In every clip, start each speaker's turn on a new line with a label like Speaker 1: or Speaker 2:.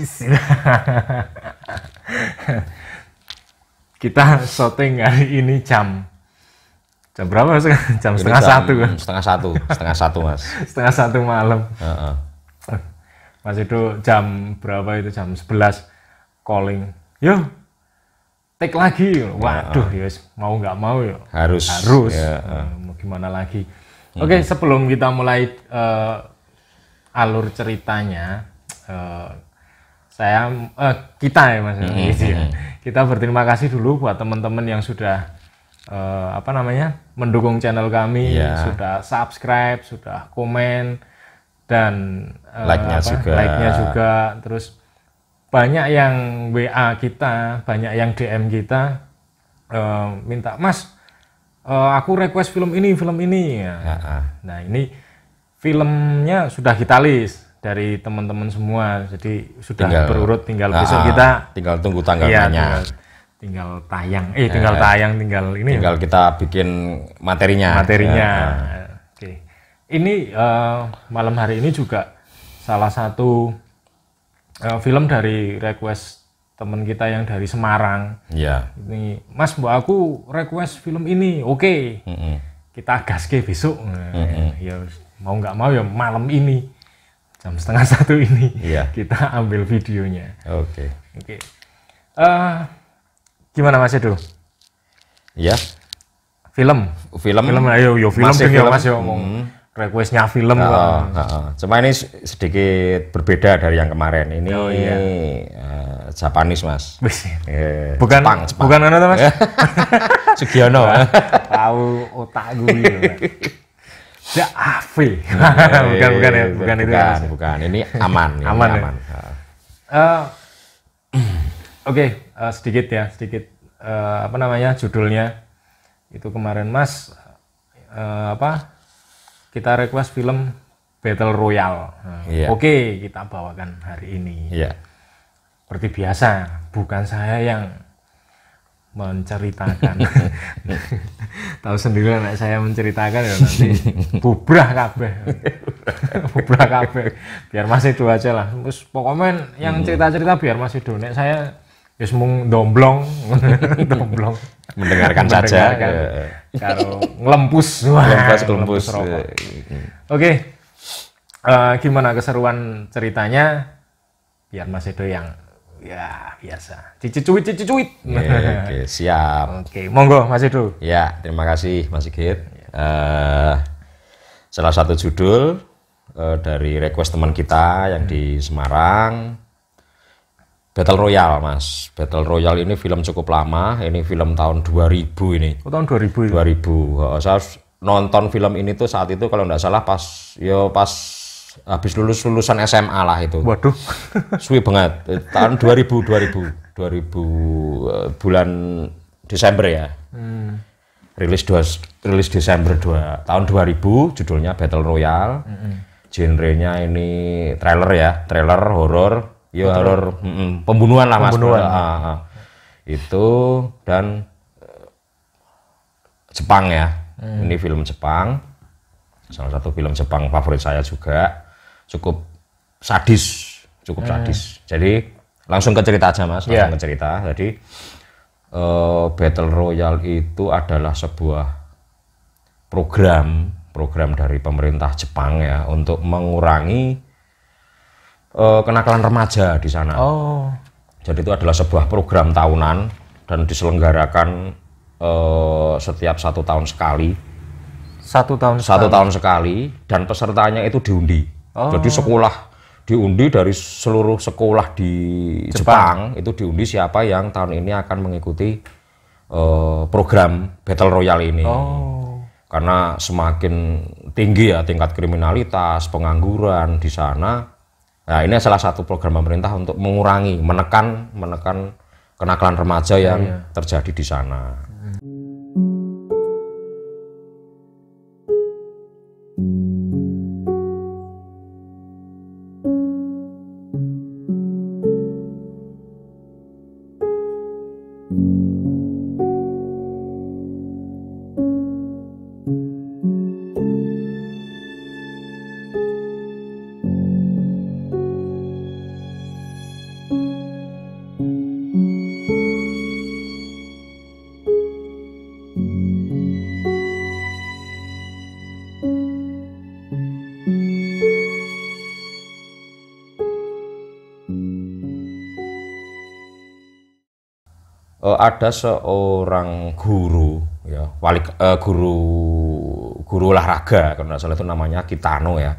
Speaker 1: Wis. Kita syuting hari ini jam berapa mas? Jam setengah satu kan?
Speaker 2: Setengah satu mas.
Speaker 1: Setengah satu malam. Mas itu jam berapa itu? Jam 11 calling. Yo, take lagi. Waduh, yes, mau nggak mau ya.
Speaker 2: Harus.
Speaker 1: Mau gimana lagi? Oke, sebelum kita mulai alur ceritanya, kita ya mas, kita berterima kasih dulu buat teman-teman yang sudah mendukung channel kami, sudah subscribe, sudah komen dan like-nya juga, terus banyak yang WA kita, banyak yang DM kita minta mas, aku request film ini Nah ini filmnya sudah kita list dari teman-teman semua, jadi sudah berurut, tinggal besok kita
Speaker 2: tinggal tunggu tanggalnya,
Speaker 1: tinggal tayang ini
Speaker 2: tinggal kita bikin materinya.
Speaker 1: Oke. Ini malam hari ini juga salah satu film dari request teman kita yang dari Semarang. Ini mas, mbak aku request film ini, oke. Kita gaske besok. Ya mau nggak mau ya malam ini jam setengah satu ini kita ambil videonya.
Speaker 2: Oke.
Speaker 1: Gimana mas Edo?
Speaker 2: Ya.
Speaker 1: Film ayo film ya mas ya ngomong requestnya film.
Speaker 2: Cuma ini sedikit berbeda dari yang kemarin. Ini Japanese mas.
Speaker 1: Bukan
Speaker 2: Jepang.
Speaker 1: Bukan mana mas?
Speaker 2: Sugiono.
Speaker 1: Tahu otak gue. Ya Ave. Bukan itu.
Speaker 2: Bukan. Ini aman.
Speaker 1: Aman. Oke, sedikit judulnya itu kemarin mas kita request film Battle Royale. Oke, kita bawakan hari ini. Seperti biasa, bukan saya yang menceritakan. Tahu sendiri anak saya menceritakan ya nanti bubrah kabeh. Biar Mas Edo aja lah. Terus pokoknya yang cerita-cerita biar Mas Edo. Nek saya ya semung domblong.
Speaker 2: Mendengarkan saja.
Speaker 1: Kalau ngelempus rokok. Oke. Gimana keseruan ceritanya? Biar Mas Edo yang ya biasa cici-cuit.
Speaker 2: Oke, siap.
Speaker 1: Oke, monggo Mas Edo.
Speaker 2: Ya, terima kasih Mas Sigit. Salah satu judul dari request teman kita yang di Semarang, Battle Royale mas. Battle Royale ini film cukup lama, ini film tahun 2000 ini.
Speaker 1: Tahun 2000 itu?
Speaker 2: 2000. Saya nonton film ini tuh saat itu kalau nggak salah pas habis lulusan SMA lah itu.
Speaker 1: Waduh.
Speaker 2: Suwi banget. Tahun 2000 bulan Desember ya. Rilis Desember tahun 2000, judulnya Battle Royale. Genrenya ini trailer horor. Ya horor pembunuhan lah mas. Itu dan Jepang ya. Ini film Jepang. Salah satu film Jepang favorit saya juga, cukup sadis. Jadi langsung ke cerita aja mas, langsung ke cerita. Jadi Battle Royale itu adalah sebuah program dari pemerintah Jepang ya untuk mengurangi kenakalan remaja di sana. Jadi itu adalah sebuah program tahunan dan diselenggarakan setiap 1 tahun sekali.
Speaker 1: 1 tahun
Speaker 2: sekali dan pesertanya itu diundi. Jadi sekolah diundi dari seluruh sekolah di Jepang itu diundi siapa yang tahun ini akan mengikuti program Battle Royale ini. Karena semakin tinggi ya tingkat kriminalitas, pengangguran di sana. Nah, ini salah satu program pemerintah untuk menekan kenakalan remaja yang terjadi di sana. ada seorang guru ya, guru olahraga kalau nggak salah itu namanya Kitano ya.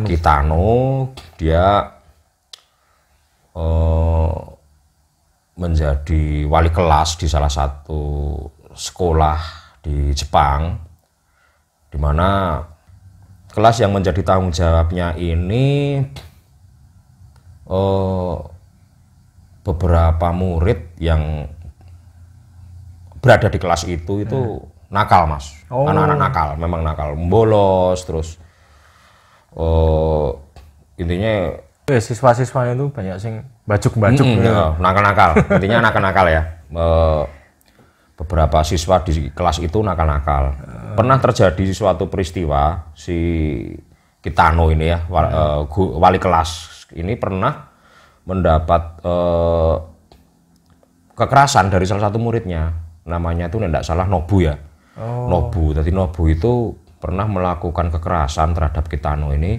Speaker 2: Kitano dia menjadi wali kelas di salah satu sekolah di Jepang, di mana kelas yang menjadi tanggung jawabnya ini beberapa murid yang berada di kelas itu nakal, Mas. Anak-anak nakal, memang nakal, bolos terus intinya
Speaker 1: siswa-siswanya itu banyak sing bajuk-bajuk
Speaker 2: nakal-nakal. Intinya nakal-nakal ya. Beberapa siswa di kelas itu nakal-nakal. Pernah terjadi suatu peristiwa si Kitano ini ya, wali kelas ini pernah mendapat kekerasan dari salah satu muridnya. Namanya itu tidak salah Nobu ya. Nobu. Jadi Nobu itu pernah melakukan kekerasan terhadap Kitano ini.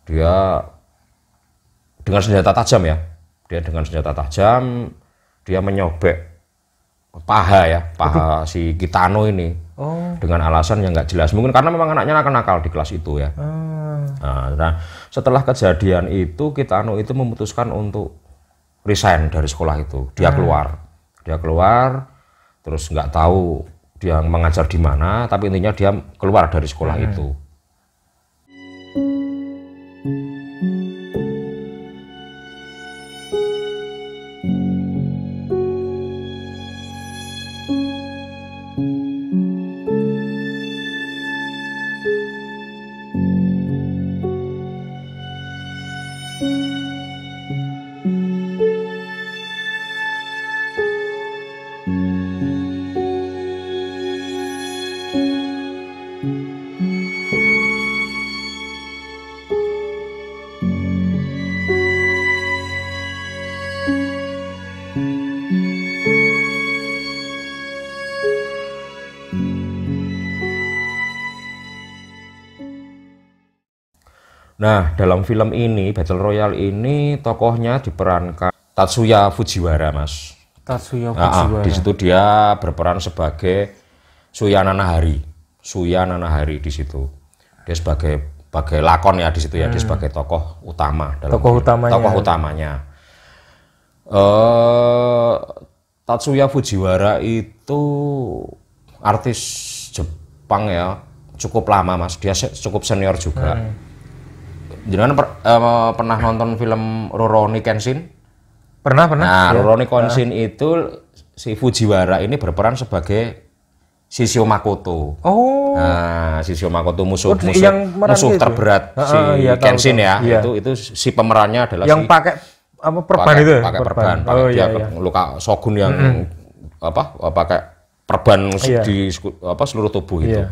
Speaker 2: Dia dengan senjata tajam ya. Dia dengan senjata tajam, dia menyobek paha si Kitano ini. Dengan alasan yang nggak jelas. Mungkin karena memang anaknya nakal-nakal di kelas itu ya. Nah, setelah kejadian itu Kitano itu memutuskan untuk resign dari sekolah itu. Dia keluar, terus nggak tahu dia mengajar di mana, tapi intinya dia keluar dari sekolah itu. Nah, dalam film ini, Battle Royale ini, tokohnya diperankan Tatsuya Fujiwara, Mas.
Speaker 1: Tatsuya Fujiwara.
Speaker 2: Di situ dia berperan sebagai Suya Nanahari. Suya Nanahari di situ. Dia sebagai lakon ya di situ ya, dia sebagai tokoh utama dalam tokoh utamanya. Tatsuya Fujiwara itu artis Jepang ya, cukup lama, Mas. Dia cukup senior juga. Jangan pernah nonton film Rurouni Kenshin?
Speaker 1: Pernah.
Speaker 2: Nah, ya. Rurouni Kenshin itu si Fujiwara ini berperan sebagai Shishio Makoto. Nah, Shishio Makoto musuh terberat si Kenshin ya. Itu si pemerannya adalah
Speaker 1: yang pakai perban itu.
Speaker 2: Pakai perban. Dia luka shogun yang pakai perban di seluruh tubuh itu.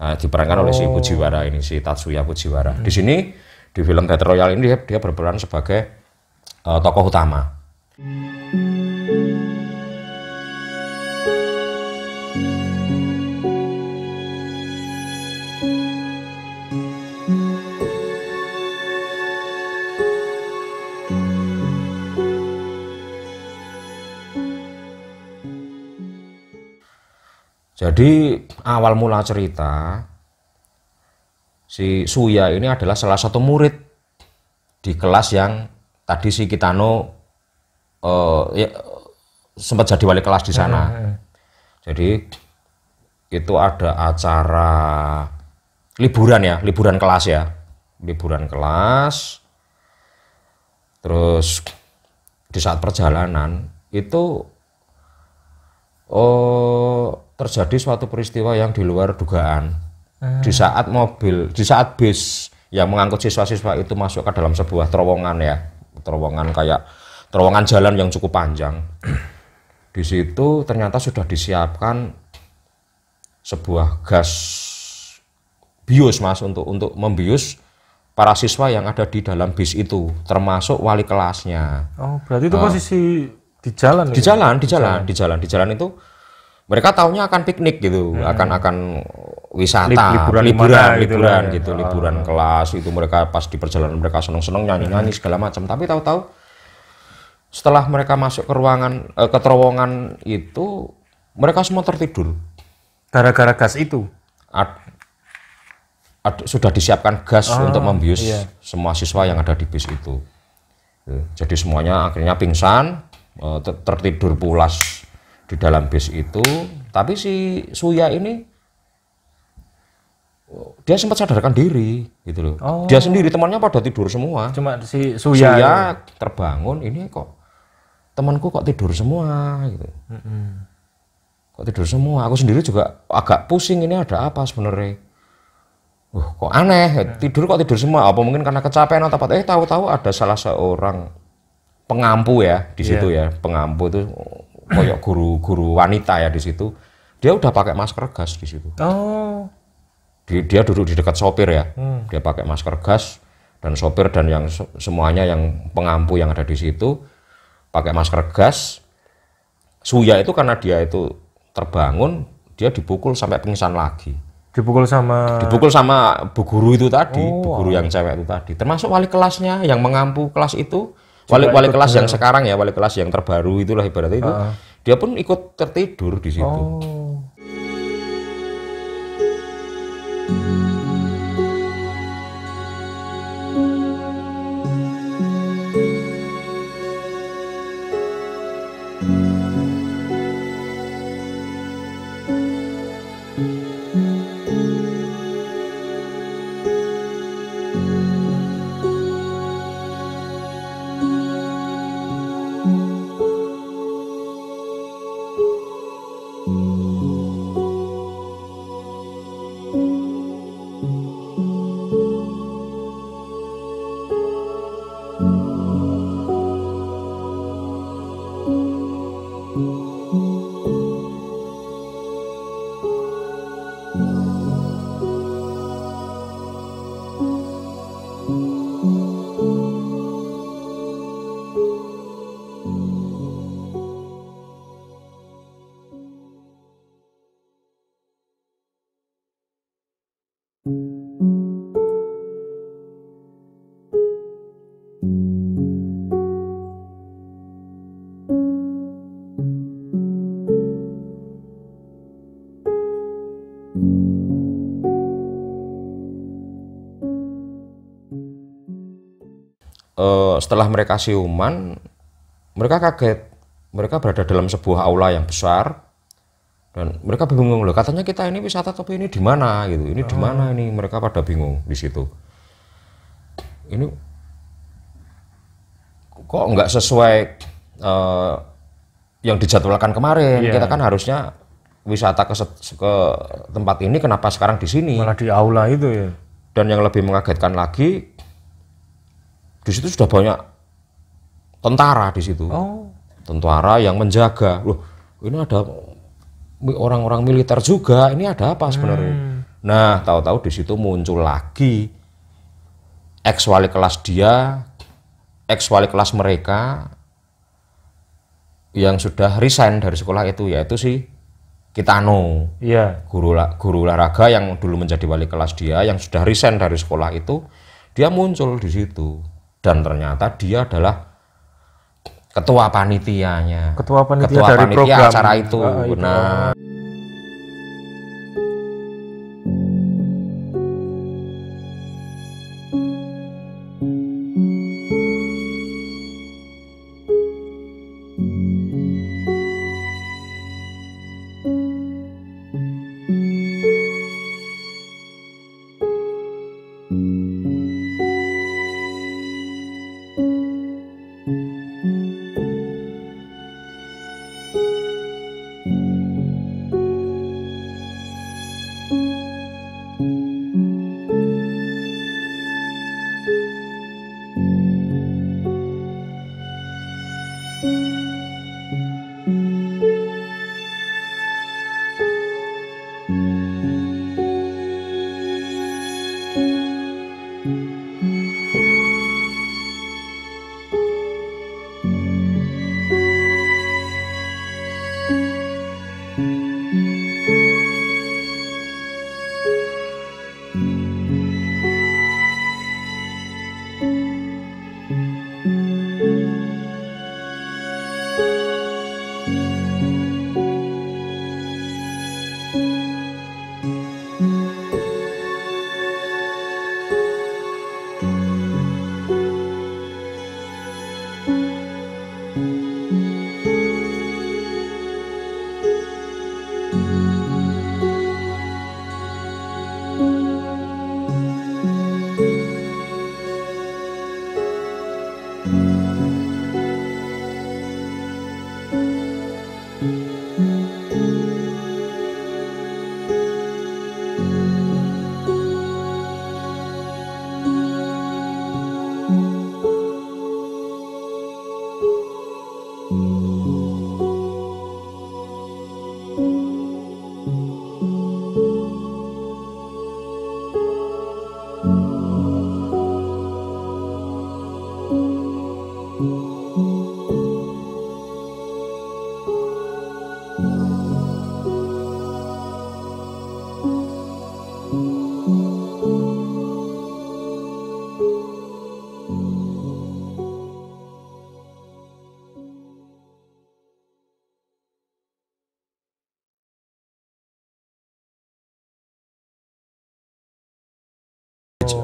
Speaker 2: Nah, diperankan oleh si Fujiwara ini, si Tatsuya Fujiwara. Di sini di film Battle Royale ini dia berperan sebagai tokoh utama. Jadi awal mula cerita si Suya ini adalah salah satu murid di kelas yang tadi si Kitano sempat jadi wali kelas di sana. Jadi itu ada acara liburan kelas ya, liburan kelas. Terus di saat perjalanan itu terjadi suatu peristiwa yang di luar dugaan. Di saat bis yang mengangkut siswa-siswa itu masuk ke dalam sebuah terowongan ya, terowongan jalan yang cukup panjang. Di situ ternyata sudah disiapkan sebuah gas bius, Mas, untuk membius para siswa yang ada di dalam bis itu, termasuk wali kelasnya.
Speaker 1: Oh, berarti itu posisi di jalan?
Speaker 2: Di jalan itu mereka taunya akan piknik gitu, akan wisata, liburan kelas itu. Mereka pas di perjalanan mereka seneng-seneng nyanyi-nyanyi segala macam, tapi tahu-tahu setelah mereka masuk ke ruangan, ke terowongan itu, mereka semua tertidur.
Speaker 1: Gara-gara gas itu?
Speaker 2: Sudah disiapkan gas untuk membius semua siswa yang ada di bis itu. Jadi semuanya akhirnya pingsan, tertidur pulas di dalam bis itu. Tapi si Suya ini dia sempat sadarkan diri gitu loh. Dia sendiri, temannya pada tidur semua.
Speaker 1: Cuma si Suya
Speaker 2: terbangun, ini kok temanku kok tidur semua gitu. Kok tidur semua? Aku sendiri juga agak pusing, ini ada apa sebenarnya? Kok aneh, tidur kok tidur semua? Apa mungkin karena kecapean atau apa? Tahu-tahu ada salah seorang pengampu ya di situ ya. Pengampu itu kayak guru wanita ya di situ. Dia udah pakai masker gas di situ. Dia duduk di dekat sopir ya. Dia pakai masker gas, dan sopir dan yang semuanya yang pengampu yang ada di situ pakai masker gas. Suya itu karena dia itu terbangun, dia dipukul sampai pingsan lagi. Dipukul sama bu guru itu tadi, bu guru yang cewek itu tadi. Termasuk wali kelasnya yang mengampu kelas itu, wali kelas yang sekarang ya, wali kelas yang terbaru itulah ibaratnya itu. Dia pun ikut tertidur di situ. Setelah mereka siuman, mereka kaget. Mereka berada dalam sebuah aula yang besar dan mereka bingung loh. Katanya kita ini wisata, tapi ini di mana gitu? Ini di mana ini? Mereka pada bingung di situ. Ini kok nggak sesuai yang dijadwalkan kemarin? Kita kan harusnya wisata ke tempat ini, kenapa sekarang di sini?
Speaker 1: Malah di aula itu ya.
Speaker 2: Dan yang lebih mengagetkan lagi, di situ sudah banyak tentara di situ. Tentara yang menjaga. Loh, ini ada orang-orang militer juga. Ini ada apa sebenarnya? Nah, tahu-tahu di situ muncul lagi ex wali kelas dia, ex wali kelas mereka yang sudah resign dari sekolah itu, yaitu si Kitano. Guru olahraga yang dulu menjadi wali kelas dia, yang sudah resign dari sekolah itu, dia muncul di situ. Dan ternyata dia adalah ketua panitianya.
Speaker 1: Ketua panitia dari program
Speaker 2: acara itu. Nah,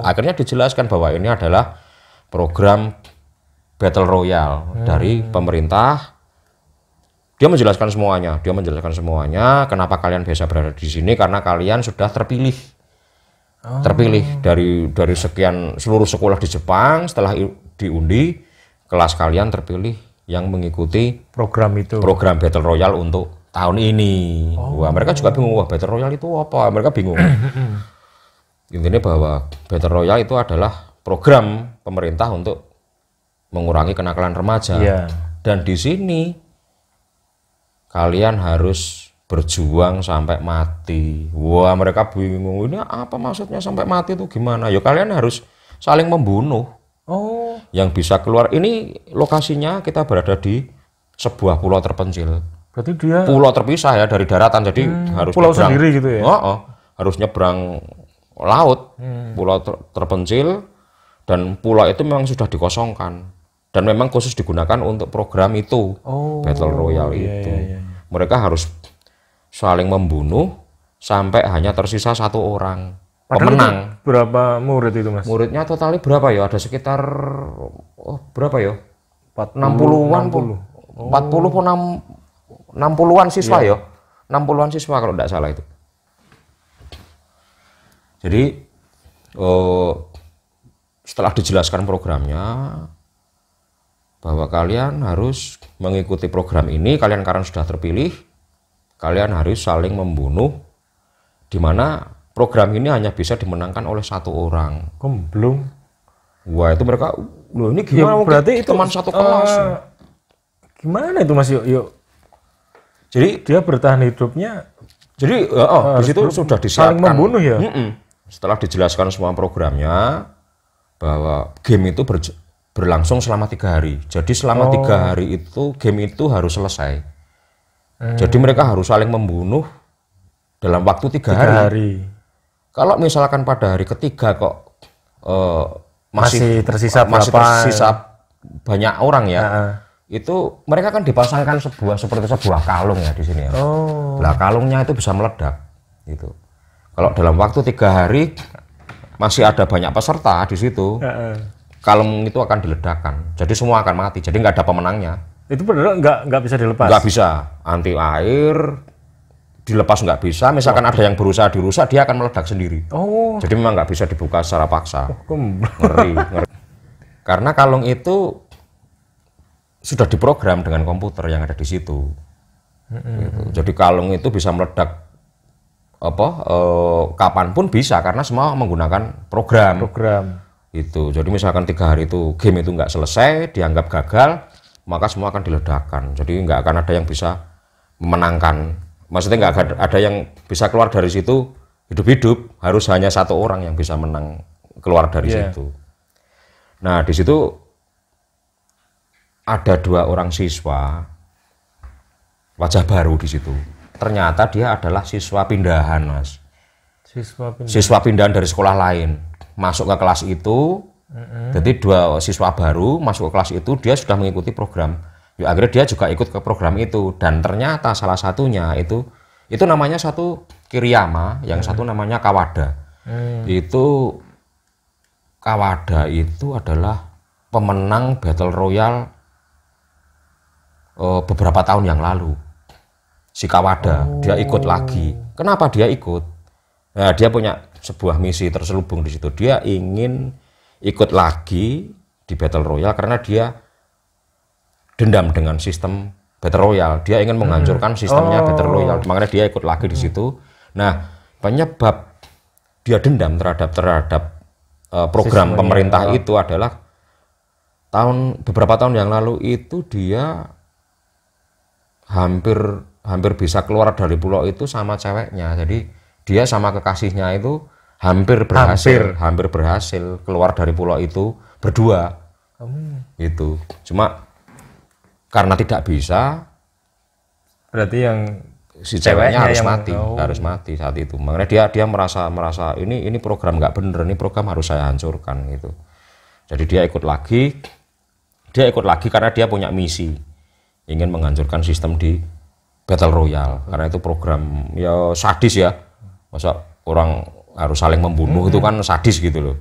Speaker 2: Akhirnya dijelaskan bahwa ini adalah program Battle Royale dari pemerintah. Dia menjelaskan semuanya, kenapa kalian bisa berada di sini, karena kalian sudah terpilih. Terpilih dari sekian seluruh sekolah di Jepang, setelah diundi, kelas kalian terpilih yang mengikuti
Speaker 1: program itu.
Speaker 2: Program Battle Royale untuk tahun ini. Wah, mereka juga bingung, wah Battle Royale itu apa? Mereka bingung. Intinya bahwa Battle Royale itu adalah program pemerintah untuk mengurangi kenakalan remaja. Dan di sini kalian harus berjuang sampai mati. Wah, mereka bingung, ini apa maksudnya sampai mati itu gimana? Ya kalian harus saling membunuh. Yang bisa keluar, ini lokasinya kita berada di sebuah pulau terpencil.
Speaker 1: Berarti dia
Speaker 2: pulau terpisah ya dari daratan, jadi harus
Speaker 1: pulau nyebrang, sendiri gitu ya?
Speaker 2: Harus nyebrang laut, pulau terpencil, dan pulau itu memang sudah dikosongkan dan memang khusus digunakan untuk program itu, Battle Royale itu. Mereka harus saling membunuh sampai hanya tersisa satu orang pemenang.
Speaker 1: Berapa murid itu, Mas?
Speaker 2: Muridnya totalnya berapa ya? Ada sekitar berapa ya? 60-an, 40 pun 60-an siswa ya. 60-an siswa kalau tidak salah itu. Jadi setelah dijelaskan programnya bahwa kalian harus mengikuti program ini, kalian karena sudah terpilih, kalian harus saling membunuh, di mana program ini hanya bisa dimenangkan oleh satu orang.
Speaker 1: Belum.
Speaker 2: Wah, itu mereka, loh ini gimana?
Speaker 1: Ya, berarti itu
Speaker 2: teman satu kelas.
Speaker 1: Gimana itu, Mas? Yuk. Jadi dia bertahan hidupnya.
Speaker 2: Jadi di situ sudah disiapkan.
Speaker 1: Saling membunuh ya.
Speaker 2: Setelah dijelaskan semua programnya bahwa game itu berlangsung selama 3 hari. Jadi selama 3 hari itu game itu harus selesai. Jadi mereka harus saling membunuh dalam waktu 3 hari. Kalau misalkan pada hari ketiga kok masih tersisa banyak orang ya, itu mereka kan dipasangkan seperti sebuah kalung ya di sini ya. Nah, kalungnya itu bisa meledak gitu. Kalau dalam waktu 3 hari masih ada banyak peserta di situ, kalung itu akan diledakkan. Jadi semua akan mati. Jadi nggak ada pemenangnya.
Speaker 1: Itu benar nggak bisa dilepas?
Speaker 2: Nggak bisa. Anti air dilepas nggak bisa. Misalkan ada yang berusaha dirusak, dia akan meledak sendiri. Jadi memang nggak bisa dibuka secara paksa. Ngeri. Karena kalung itu sudah diprogram dengan komputer yang ada di situ. Gitu. Jadi kalung itu bisa meledak kapanpun bisa, karena semua menggunakan program itu. Jadi misalkan 3 hari itu game itu nggak selesai, dianggap gagal, maka semua akan diledakkan. Jadi nggak akan ada yang bisa memenangkan. Maksudnya nggak ada yang bisa keluar dari situ hidup-hidup. Harus hanya satu orang yang bisa menang keluar dari situ. Nah, di situ ada 2 orang siswa wajah baru di situ. Ternyata dia adalah siswa pindahan, Mas. Siswa pindahan dari sekolah lain masuk ke kelas itu. Jadi 2 siswa baru masuk ke kelas itu, dia sudah mengikuti program. Ya, akhirnya dia juga ikut ke program itu, dan ternyata salah satunya itu namanya satu Kiriyama, yang satu namanya Kawada. Itu Kawada itu adalah pemenang Battle Royale beberapa tahun yang lalu. Si Kawada, dia ikut lagi. Kenapa dia ikut? Nah, dia punya sebuah misi terselubung di situ. Dia ingin ikut lagi di Battle Royale karena dia dendam dengan sistem Battle Royale. Dia ingin menghancurkan sistemnya Battle Royale. Makanya dia ikut lagi di situ. Nah, penyebab dia dendam terhadap program pemerintah itu adalah beberapa tahun yang lalu itu dia hampir bisa keluar dari pulau itu sama ceweknya. Jadi dia sama kekasihnya itu hampir berhasil keluar dari pulau itu berdua. Itu cuma karena tidak bisa,
Speaker 1: Berarti yang
Speaker 2: si ceweknya harus mati saat itu. Makanya dia merasa ini program nggak bener, ini program harus saya hancurkan gitu. Jadi dia ikut lagi karena dia punya misi, ingin menghancurkan sistem di Battle Royale, karena itu program ya sadis ya, masa orang harus saling membunuh itu kan sadis gitu loh.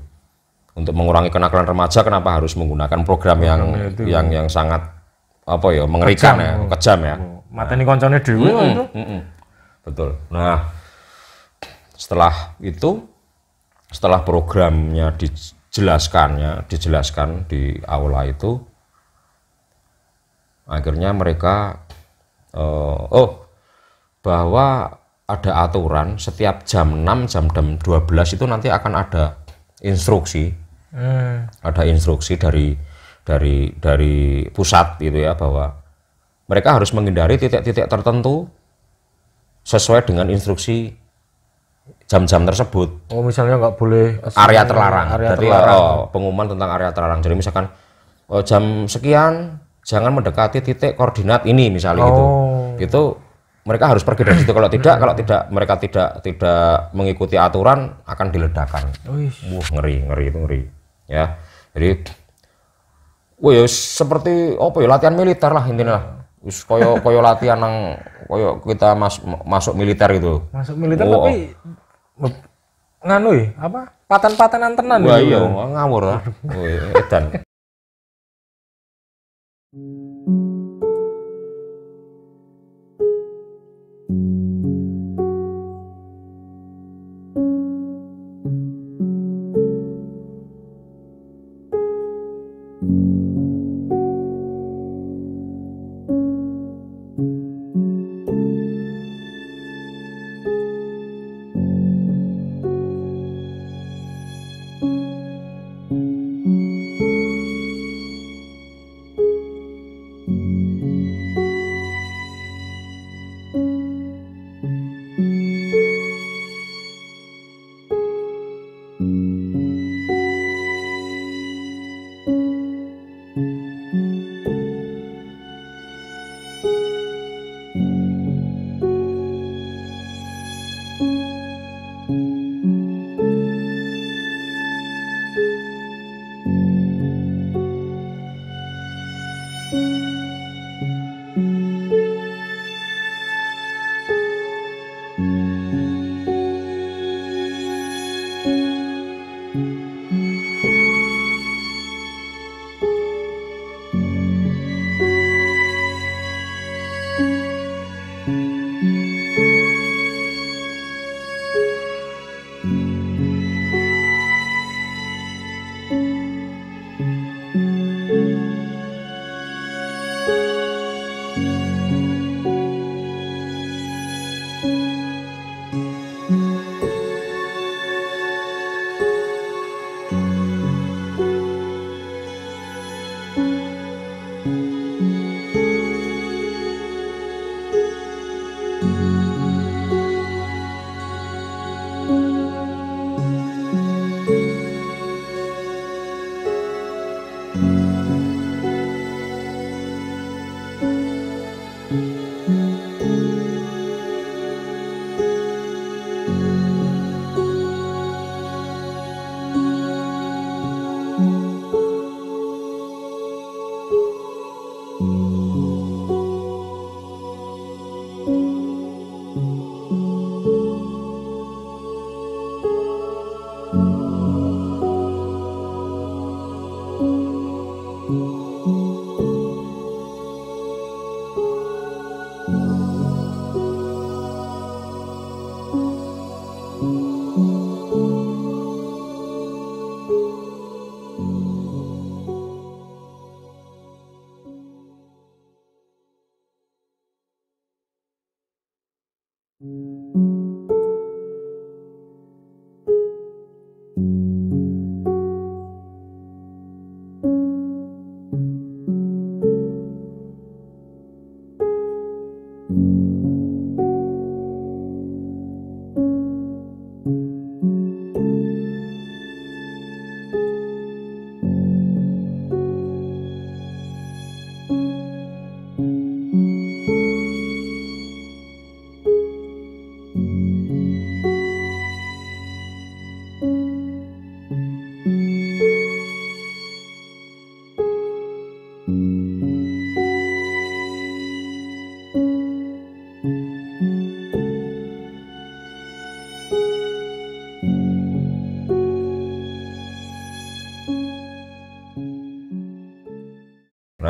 Speaker 2: Untuk mengurangi kenakalan remaja, kenapa harus menggunakan program yang sangat apa ya, mengerikan, kejam ya.
Speaker 1: Mateni koncone dhewe itu.
Speaker 2: Betul. Nah, setelah programnya dijelaskan di aula itu, akhirnya mereka bahwa ada aturan setiap jam 6, jam 12 itu nanti akan ada instruksi. Ada instruksi dari pusat gitu ya, bahwa mereka harus menghindari titik-titik tertentu sesuai dengan instruksi jam-jam tersebut.
Speaker 1: Oh, misalnya nggak boleh
Speaker 2: area terlarang. Jadi pengumuman tentang area terlarang. Jadi misalkan jam sekian jangan mendekati titik koordinat ini misalnya gitu. Itu mereka harus pergi dari situ. Kalau tidak mereka tidak mengikuti aturan, akan diledakkan. Ngeri itu ngeri. Ya. Jadi seperti apa ya, latihan militer lah intinya. Wis koyo latihan nang koyo kita masuk militer gitu.
Speaker 1: Masuk militer tapi nganu ya, apa? Patan-patanan tenan
Speaker 2: gitu. Wah iya, ngawur lah. Edan.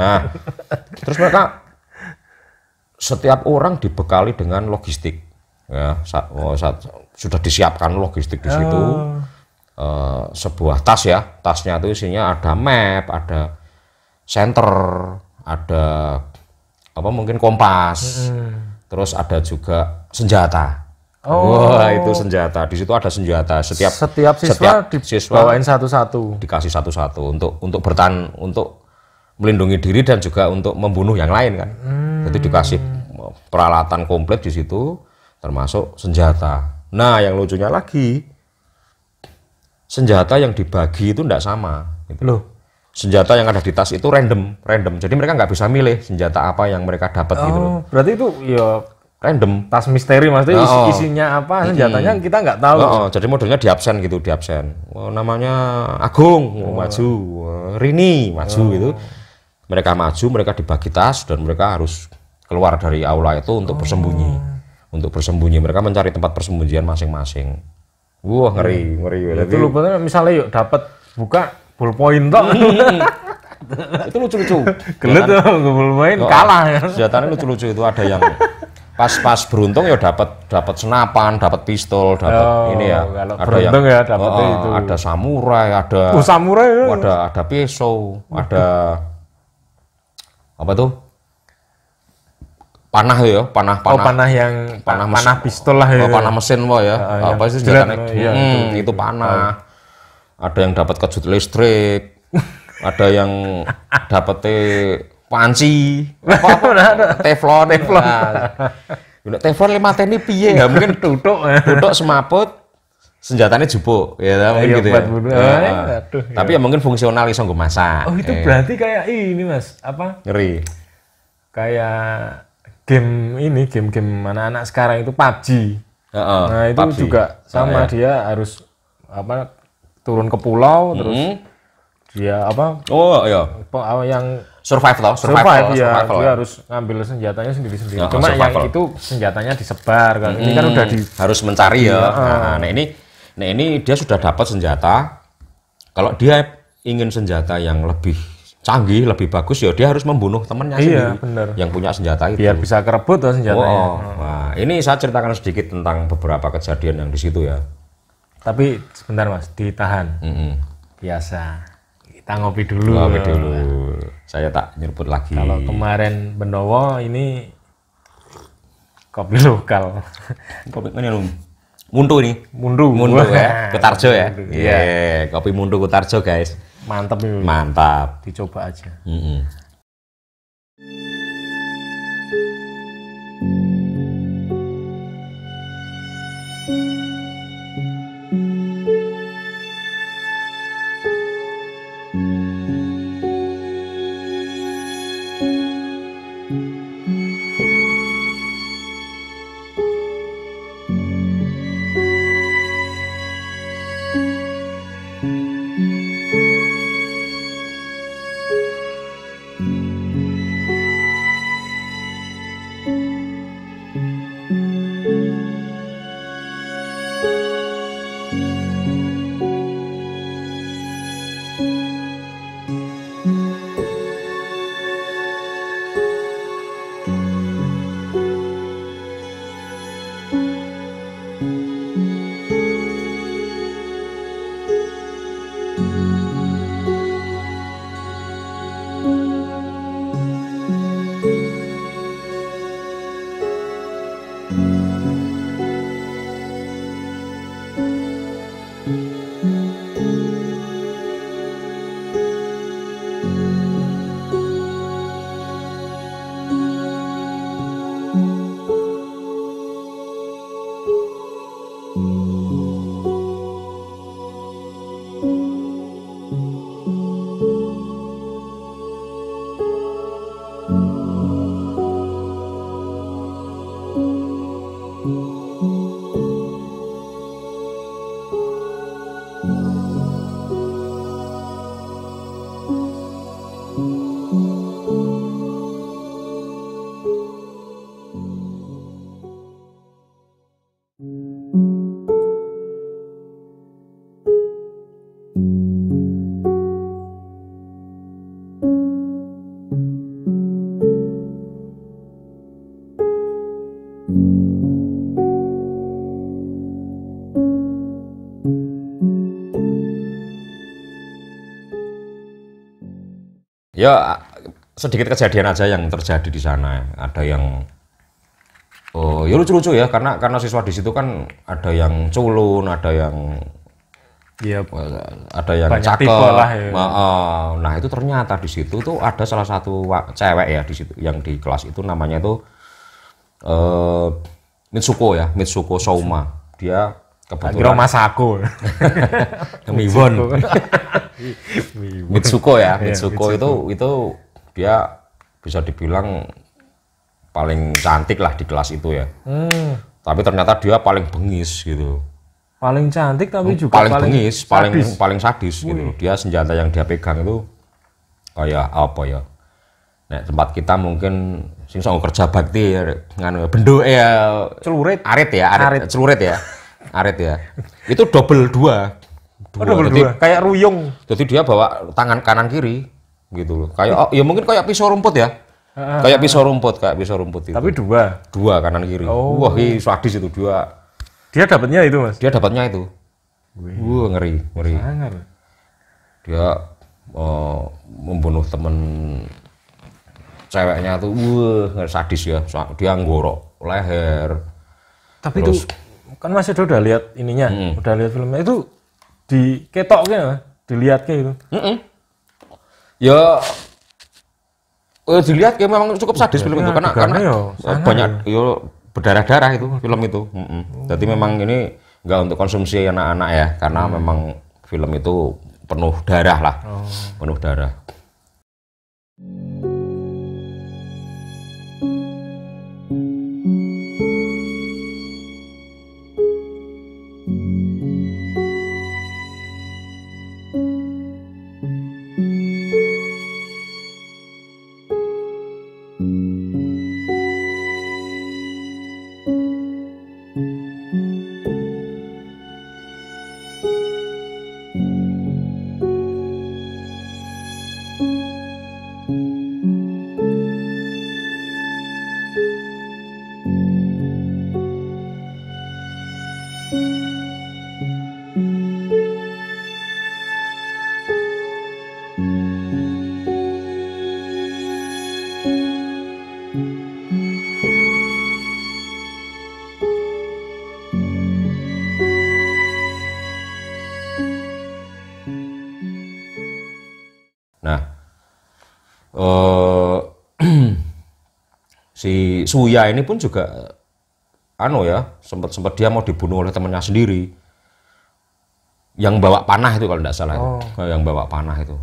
Speaker 2: Nah, terus mereka setiap orang dibekali dengan logistik. Ya, sudah disiapkan logistik di situ. Sebuah tas ya, tasnya itu isinya ada map, ada senter, ada apa mungkin kompas, terus ada juga senjata. Wah, itu senjata. Di situ ada senjata.
Speaker 1: Setiap siswa dibawain satu-satu.
Speaker 2: Dikasih satu-satu untuk bertahan, untuk melindungi diri dan juga untuk membunuh yang lain kan. Jadi dikasih peralatan komplit di situ, termasuk senjata. Nah, yang lucunya lagi, senjata yang dibagi itu tidak sama. Gitu.
Speaker 1: Loh.
Speaker 2: Senjata yang ada di tas itu random. Jadi mereka nggak bisa milih senjata apa yang mereka dapat gitu loh.
Speaker 1: Berarti itu ya
Speaker 2: random.
Speaker 1: Tas misteri maksudnya isinya apa, senjatanya kita nggak tahu.
Speaker 2: Jadi modelnya di absen gitu, di absen. Namanya Agung, maju. Rini, maju gitu. Mereka maju, mereka dibagi tas dan mereka harus keluar dari aula itu untuk bersembunyi. Untuk bersembunyi, mereka mencari tempat persembunyian masing-masing. Wah, ngeri.
Speaker 1: Itu lupa misalnya yuk dapat buka ballpoint toh.
Speaker 2: Itu lucu-lucu.
Speaker 1: Gelut tuh ballpoint kalah ya.
Speaker 2: Senjatanya lucu-lucu itu ada yang pas beruntung ya dapat senapan, dapat pistol, dapat ini ya.
Speaker 1: Kalau beruntung ya dapat itu.
Speaker 2: Ada samurai, ada
Speaker 1: samurai ya.
Speaker 2: Ada pisau, ada apa tuh? Panah ya, panah
Speaker 1: pistol lah ya.
Speaker 2: Panah mesin ya. Apa sih senjatanya? Itu panah. Ada yang dapat kejut listrik. Ada yang dapat panci. Teflon. Teflon 5 teni piye ya? Mungkin duduk semaput. Senjatanya jupuk ya mungkin gitu ya. Tapi ya mungkin fungsional iso nggo masak.
Speaker 1: Oh, itu berarti kayak ini Mas, apa?
Speaker 2: Ngeri.
Speaker 1: Kayak game anak-anak sekarang itu PUBG. Nah, itu PUBG juga sama, dia harus apa turun ke pulau terus dia apa?
Speaker 2: Oh iya.
Speaker 1: Yang
Speaker 2: survive
Speaker 1: ya. Dia harus ngambil senjatanya sendiri-sendiri. Cuma survival. Yang itu senjatanya disebar kan. Ini kan udah
Speaker 2: harus mencari ya. Nah, ini dia sudah dapat senjata. Kalau dia ingin senjata yang lebih canggih, lebih bagus ya dia harus membunuh temannya sendiri.
Speaker 1: Bener.
Speaker 2: Yang punya senjata itu.
Speaker 1: Biar bisa kerebut tuh senjatanya.
Speaker 2: Nah, ini saya ceritakan sedikit tentang beberapa kejadian yang di situ ya.
Speaker 1: Tapi sebentar Mas, ditahan. Biasa. Kita ngopi dulu.
Speaker 2: Saya tak nyeruput lagi.
Speaker 1: Kalau kemarin Benowo ini kopi lokal.
Speaker 2: Kopi mana lu? Mundu nih.
Speaker 1: Mundu
Speaker 2: ya. Kutarjo ya. Iya, kopi Mundu Kutarjo guys.
Speaker 1: Mantap ini.
Speaker 2: Mantap.
Speaker 1: Dicoba aja.
Speaker 2: Ya sedikit kejadian aja yang terjadi di sana. Ada yang ya lucu-lucu ya, karena siswa di situ kan ada yang culun, ada yang ada yang cakep. Ya. Nah itu ternyata di situ tuh ada salah satu cewek ya di situ yang di kelas itu, namanya itu Mitsuko Souma. Dia kebetulan
Speaker 1: Masako.
Speaker 2: Miwon. Mitsuko itu dia bisa dibilang paling cantik lah di kelas itu ya. Tapi ternyata dia paling bengis gitu.
Speaker 1: Paling cantik tapi juga
Speaker 2: paling bengis, paling sadis gitu. Dia senjata yang dia pegang itu kayak apa ya? Nah, tempat kita mungkin sing songo kerja bakti ya, nganu benduk ya,
Speaker 1: celurit,
Speaker 2: arit ya. Itu double dua.
Speaker 1: Kayak ruyung.
Speaker 2: Jadi dia bawa tangan kanan kiri gitu loh. Kayak ya mungkin kayak pisau rumput ya. Kayak pisau rumput itu.
Speaker 1: Tapi dua
Speaker 2: kanan kiri. Wah, ini sadis itu dua.
Speaker 1: Dia dapatnya itu, Mas.
Speaker 2: Dia dapatnya itu. Ngeri.
Speaker 1: Sangar.
Speaker 2: Dia membunuh temen ceweknya tuh, sadis ya. Dia nggorok leher.
Speaker 1: Tapi terus, itu kan Mas udah lihat ininya, udah lihat filmnya itu diketoknya, dilihat kayak gitu.
Speaker 2: Ya dilihat kayak memang cukup sadis film itu karena banyak berdarah-darah itu film itu. Jadi memang ini nggak untuk konsumsi anak-anak ya, karena memang film itu penuh darah lah, penuh darah. Nah, si Suya ini pun juga sempat dia mau dibunuh oleh temannya sendiri yang bawa panah itu kalau tidak salah. Yang bawa panah itu.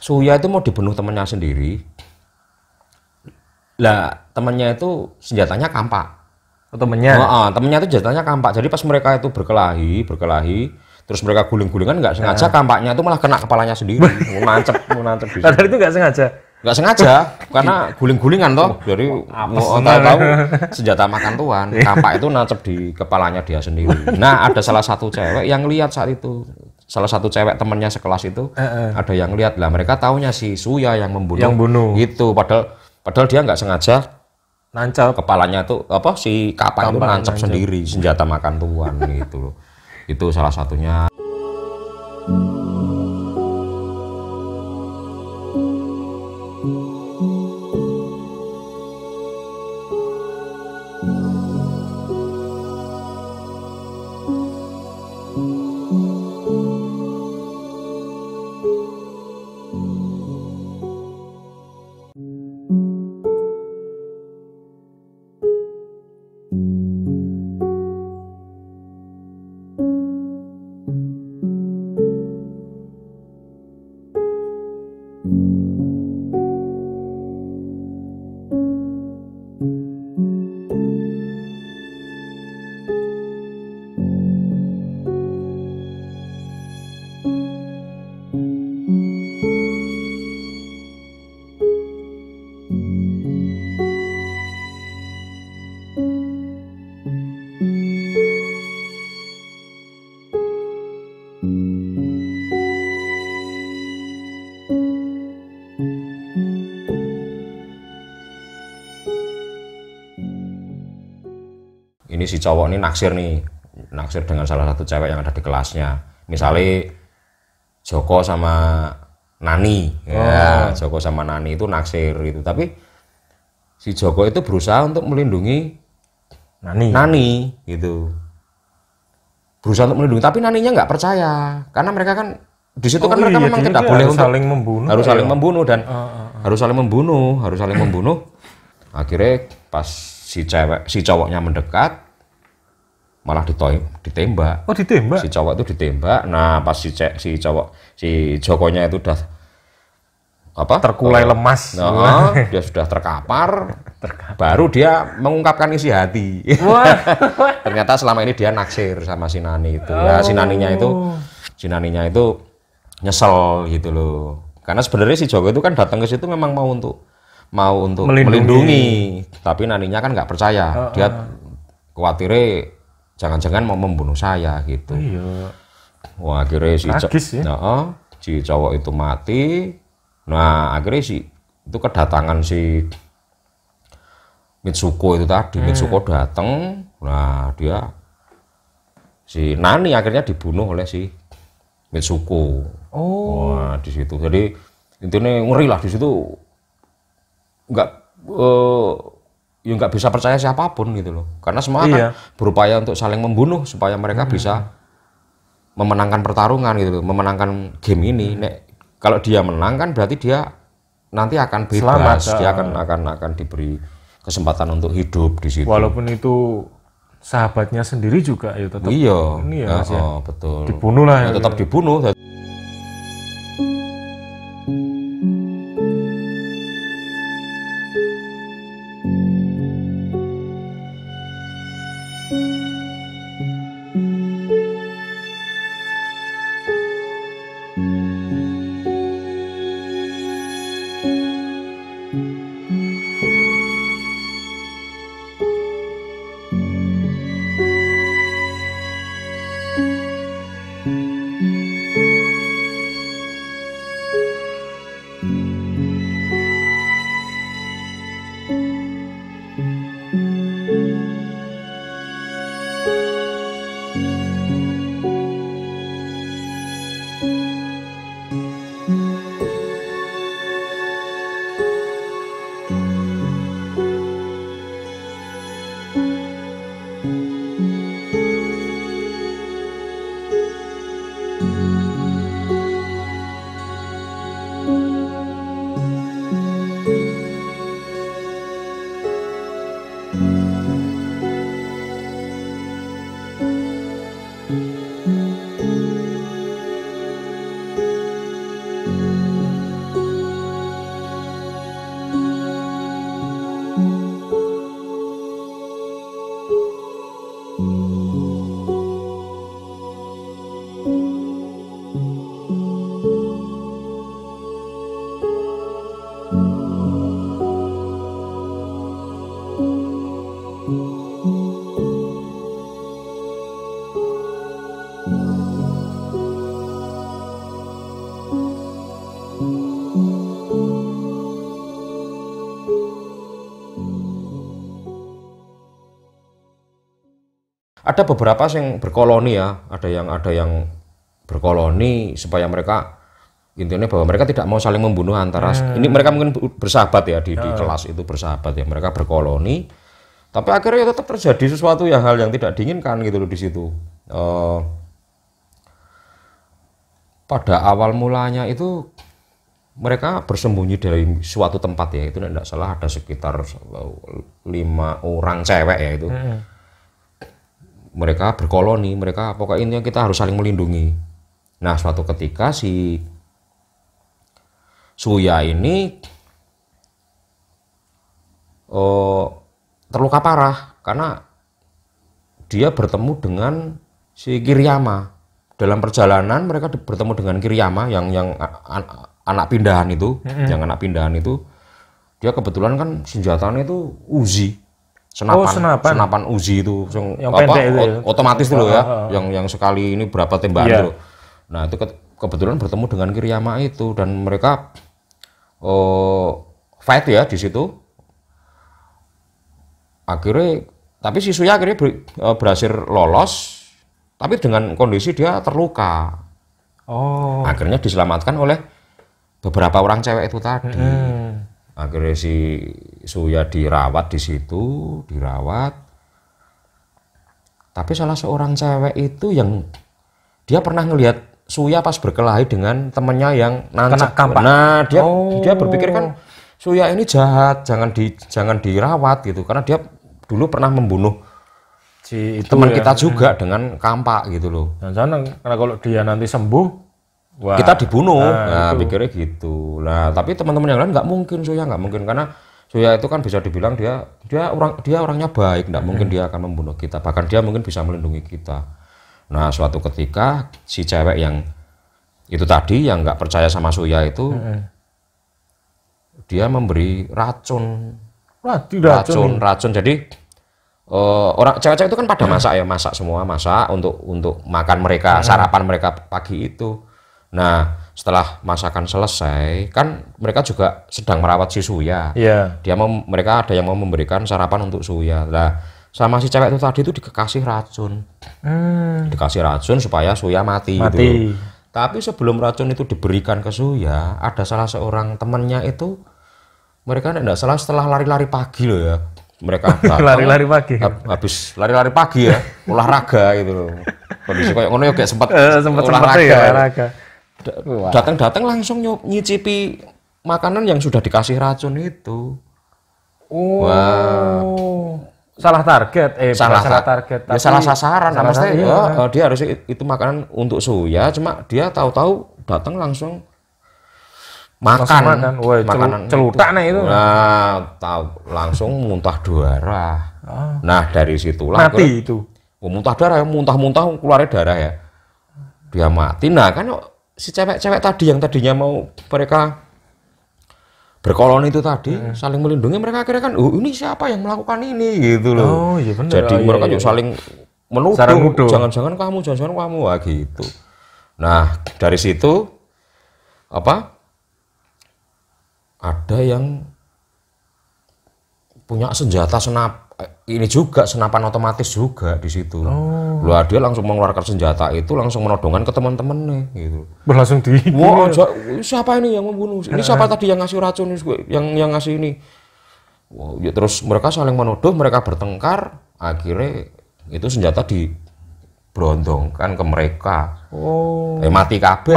Speaker 2: Suya itu mau dibunuh temannya sendiri. Lah temannya itu senjatanya kampak.
Speaker 1: Temennya
Speaker 2: itu senjatanya kampak. Jadi pas mereka itu berkelahi, terus mereka guling-gulingan nggak sengaja, kampaknya itu malah kena kepalanya sendiri. mau nancep di situ.
Speaker 1: Padahal itu nggak sengaja,
Speaker 2: karena guling-gulingan toh. Jadi tahu senjata makan tuan, kampak itu nancep di kepalanya dia sendiri. Nah ada salah satu cewek yang lihat saat itu. Salah satu cewek temennya sekelas itu ada yang lihat lah, mereka taunya si Suya yang membunuh. Itu padahal dia nggak sengaja
Speaker 1: nancap
Speaker 2: kepalanya tuh si kapak itu nancap sendiri senjata makan tuan gitu loh. Itu salah satunya. Ini si cowok ini naksir dengan salah satu cewek yang ada di kelasnya. Misalnya Joko sama Nani, ya Joko sama Nani itu naksir itu. Tapi si Joko itu berusaha untuk melindungi Nani gitu. Berusaha untuk melindungi, tapi Naninya nggak percaya karena mereka kan di situ kan mereka memang tidak boleh untuk
Speaker 1: saling membunuh,
Speaker 2: harus saling membunuh dan harus saling membunuh. Akhirnya pas si cowoknya mendekat malah ditembak.
Speaker 1: Oh, ditembak.
Speaker 2: Si cowok itu ditembak. Nah, pas si Jokonya itu udah
Speaker 1: terkulai lemas.
Speaker 2: Dia sudah terkapar. Baru dia mengungkapkan isi hati. Ternyata selama ini dia naksir sama si Nani itu. Ya, si Naninya itu nyesel gitu loh. Karena sebenarnya si Joko itu kan datang ke situ memang mau untuk melindungi. Tapi Naninya kan nggak percaya. Dia khawatirnya jangan-jangan mau membunuh saya gitu.
Speaker 1: Iya.
Speaker 2: Wah, akhirnya si cowok itu mati. Nah, akhirnya itu kedatangan si Mitsuko itu tadi. Mitsuko datang. Nah, si Nani akhirnya dibunuh oleh si Mitsuko. Wah, di situ. Jadi intinya ngeri lah di situ. Nggak bisa percaya siapapun gitu loh, karena semua kan berupaya untuk saling membunuh supaya mereka bisa memenangkan pertarungan gitu loh, memenangkan game ini. Kalau dia menang kan berarti dia nanti akan bebas, dia akan diberi kesempatan untuk hidup di situ.
Speaker 1: Walaupun itu sahabatnya sendiri juga ya tetap.
Speaker 2: Iya, betul.
Speaker 1: Dibunuh lah.
Speaker 2: Ya, tetap dibunuh. Ada beberapa yang berkoloni ya, ada yang berkoloni supaya mereka intinya bahwa mereka tidak mau saling membunuh antara ini mereka mungkin bersahabat ya di kelas itu bersahabat ya, mereka berkoloni, tapi akhirnya tetap terjadi sesuatu hal yang tidak diinginkan gitu loh di situ. Pada awal mulanya itu mereka bersembunyi dari suatu tempat ya, itu tidak salah ada sekitar 5 orang cewek ya itu. Mereka berkoloni, mereka pokoknya kita harus saling melindungi. Nah, suatu ketika si Suya ini terluka parah karena dia bertemu dengan si Kiriyama. Dalam perjalanan mereka bertemu dengan Kiriyama yang anak pindahan itu, dia kebetulan kan senjatanya itu Uzi. Senapan Uzi itu
Speaker 1: yang pendek itu ya?
Speaker 2: Otomatis dulu ya, yang sekali ini berapa tembakan dulu. Nah, itu kebetulan bertemu dengan Kiriyama itu dan mereka fight ya di situ. Akhirnya, tapi si Suya akhirnya berhasil lolos, tapi dengan kondisi dia terluka. Akhirnya diselamatkan oleh beberapa orang cewek itu tadi. Akhirnya si Suya dirawat di situ, Tapi salah seorang cewek itu yang dia pernah ngelihat Suya pas berkelahi dengan temennya yang nancep. Nah, dia berpikir kan Suya ini jahat, jangan dirawat gitu, karena dia dulu pernah membunuh si teman kita juga dengan kampak gitu loh.
Speaker 1: Jangan karena kalau dia nanti sembuh, wah,
Speaker 2: kita dibunuh. Nah, pikirnya gitu. Nah, tapi teman-teman yang lain nggak mungkin, karena Suya itu kan bisa dibilang dia orangnya baik, nggak mungkin dia akan membunuh kita, bahkan dia mungkin bisa melindungi kita. Nah, suatu ketika si cewek yang itu tadi yang nggak percaya sama Suya itu, dia memberi racun. Jadi orang cewek-cewek itu kan pada masak untuk makan mereka, sarapan mereka pagi itu. Nah, setelah masakan selesai, kan mereka juga sedang merawat si Suya. Mereka ada yang mau memberikan sarapan untuk Suya. Nah, sama si cewek itu tadi itu dikasih racun. Dikasih racun supaya Suya mati. Gitu. Tapi sebelum racun itu diberikan ke Suya, ada salah seorang temannya itu, mereka tidak salah setelah lari-lari pagi loh ya. Mereka
Speaker 1: lari-lari pagi.
Speaker 2: Habis lari-lari pagi ya, olahraga gitu loh. Kondisi kayak ngono ya kayak sempat
Speaker 1: olahraga.
Speaker 2: Datang langsung nyicipi makanan yang sudah dikasih racun itu.
Speaker 1: Salah target,
Speaker 2: ya salah sasaran. Maksudnya dia harus itu makanan untuk Suya, cuma dia tahu-tahu datang langsung makan.
Speaker 1: Makanan celutak itu.
Speaker 2: Nah, langsung muntah darah. Nah, dari situlah
Speaker 1: mati itu.
Speaker 2: Muntah darah, muntah keluar darah ya. Dia mati. Nah, kan si cewek-cewek tadi yang tadinya mau mereka berkoloni itu tadi saling melindungi, mereka akhirnya kan ini siapa yang melakukan ini gitu loh.
Speaker 1: Iya bener.
Speaker 2: Jadi mereka juga saling menuduh, jangan-jangan kamu gitu. Nah, dari situ ada yang punya senjata senapan otomatis juga di situ. Dia langsung mengeluarkan senjata itu, langsung menodongkan ke teman-temannya gitu.
Speaker 1: Berlangsung
Speaker 2: siapa ini yang membunuh? Ini siapa tadi yang ngasih racun, yang ngasih ini? Terus mereka saling menuduh, mereka bertengkar, akhirnya itu senjata diberondongkan ke mereka. Mati kabeh.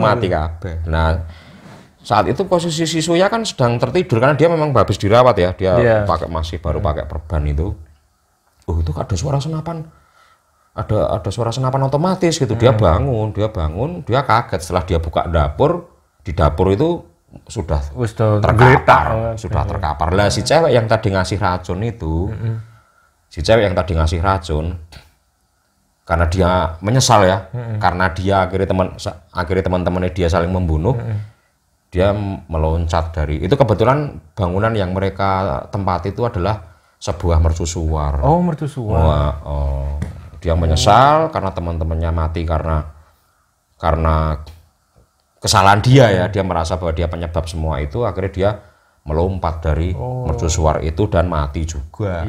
Speaker 2: Mati kabeh. Nah, saat itu posisi si Suya kan sedang tertidur karena dia memang habis dirawat ya, dia baru pakai perban itu. Itu ada suara senapan, ada suara senapan otomatis gitu. Dia bangun, dia kaget setelah dia buka dapur. Di dapur itu sudah terkapar. Lah si cewek yang tadi ngasih racun itu, karena dia menyesal ya, karena dia akhirnya teman-temannya dia saling membunuh. Dia meloncat dari itu, kebetulan bangunan yang mereka tempati itu adalah sebuah mercusuar.
Speaker 1: Mercusuar.
Speaker 2: Dia menyesal karena teman-temannya mati karena kesalahan dia ya. Dia merasa bahwa dia penyebab semua itu, akhirnya dia melompat dari mercusuar itu dan mati juga.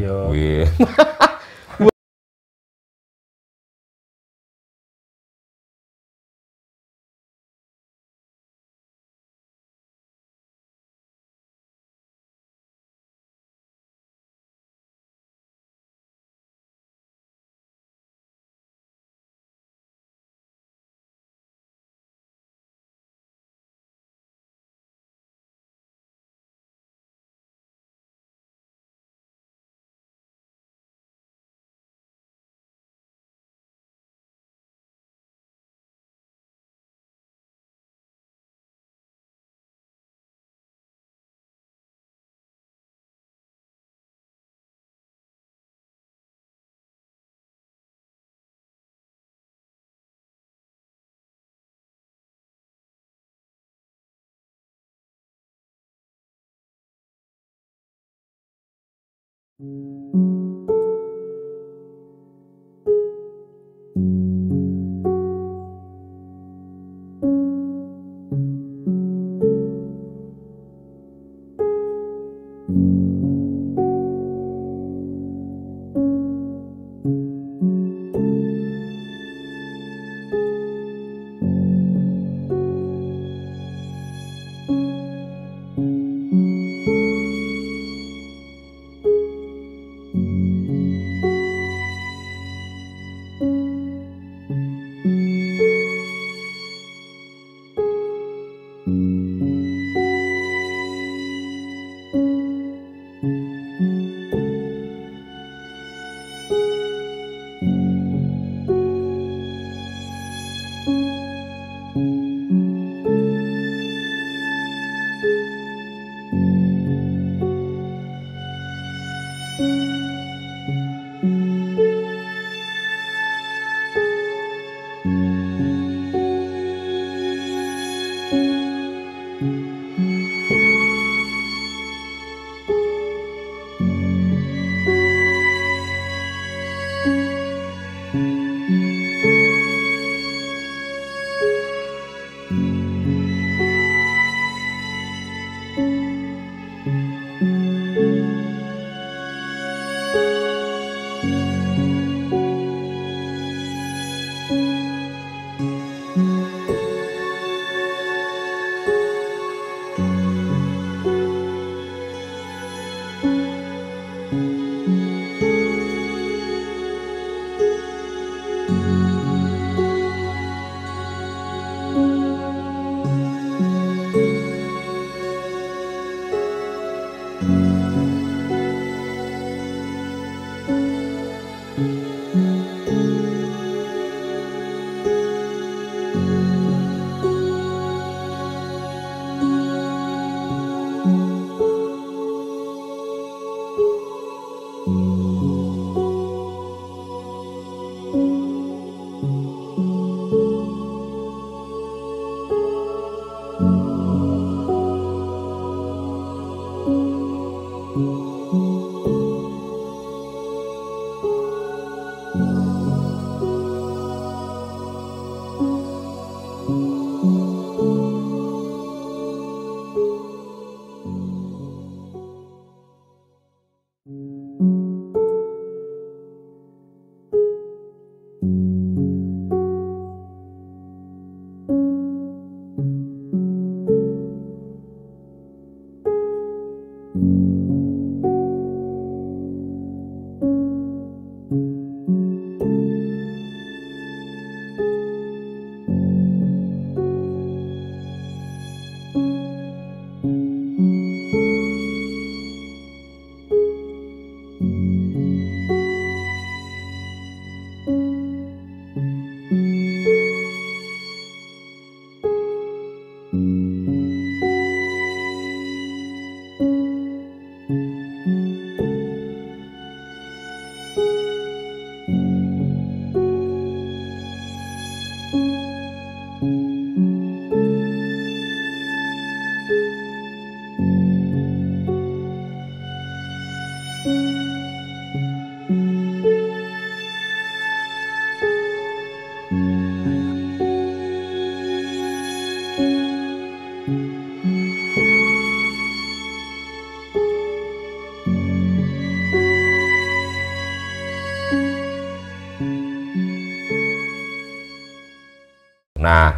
Speaker 2: Nah,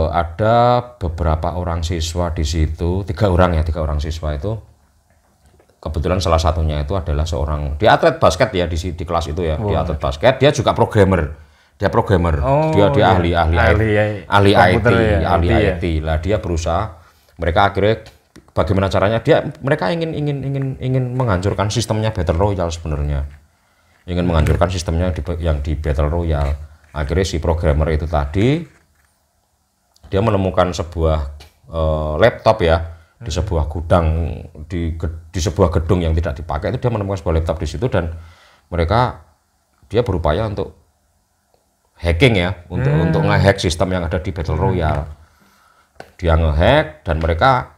Speaker 2: ada beberapa orang siswa di situ, tiga orang siswa itu, kebetulan salah satunya itu adalah seorang, dia atlet basket ya di kelas itu ya, dia atlet basket, dia juga programmer, dia ahli IT lah, dia berusaha, mereka akhirnya bagaimana caranya mereka ingin menghancurkan sistemnya Battle Royale sebenarnya, ingin menghancurkan sistemnya yang di Battle Royale. Akhirnya si programmer itu tadi dia menemukan sebuah laptop ya di sebuah gudang di sebuah gedung yang tidak dipakai, itu dia menemukan sebuah laptop di situ, dan dia berupaya untuk hacking ya, untuk ngehack sistem yang ada di Battle Royale. Dia ngehack dan mereka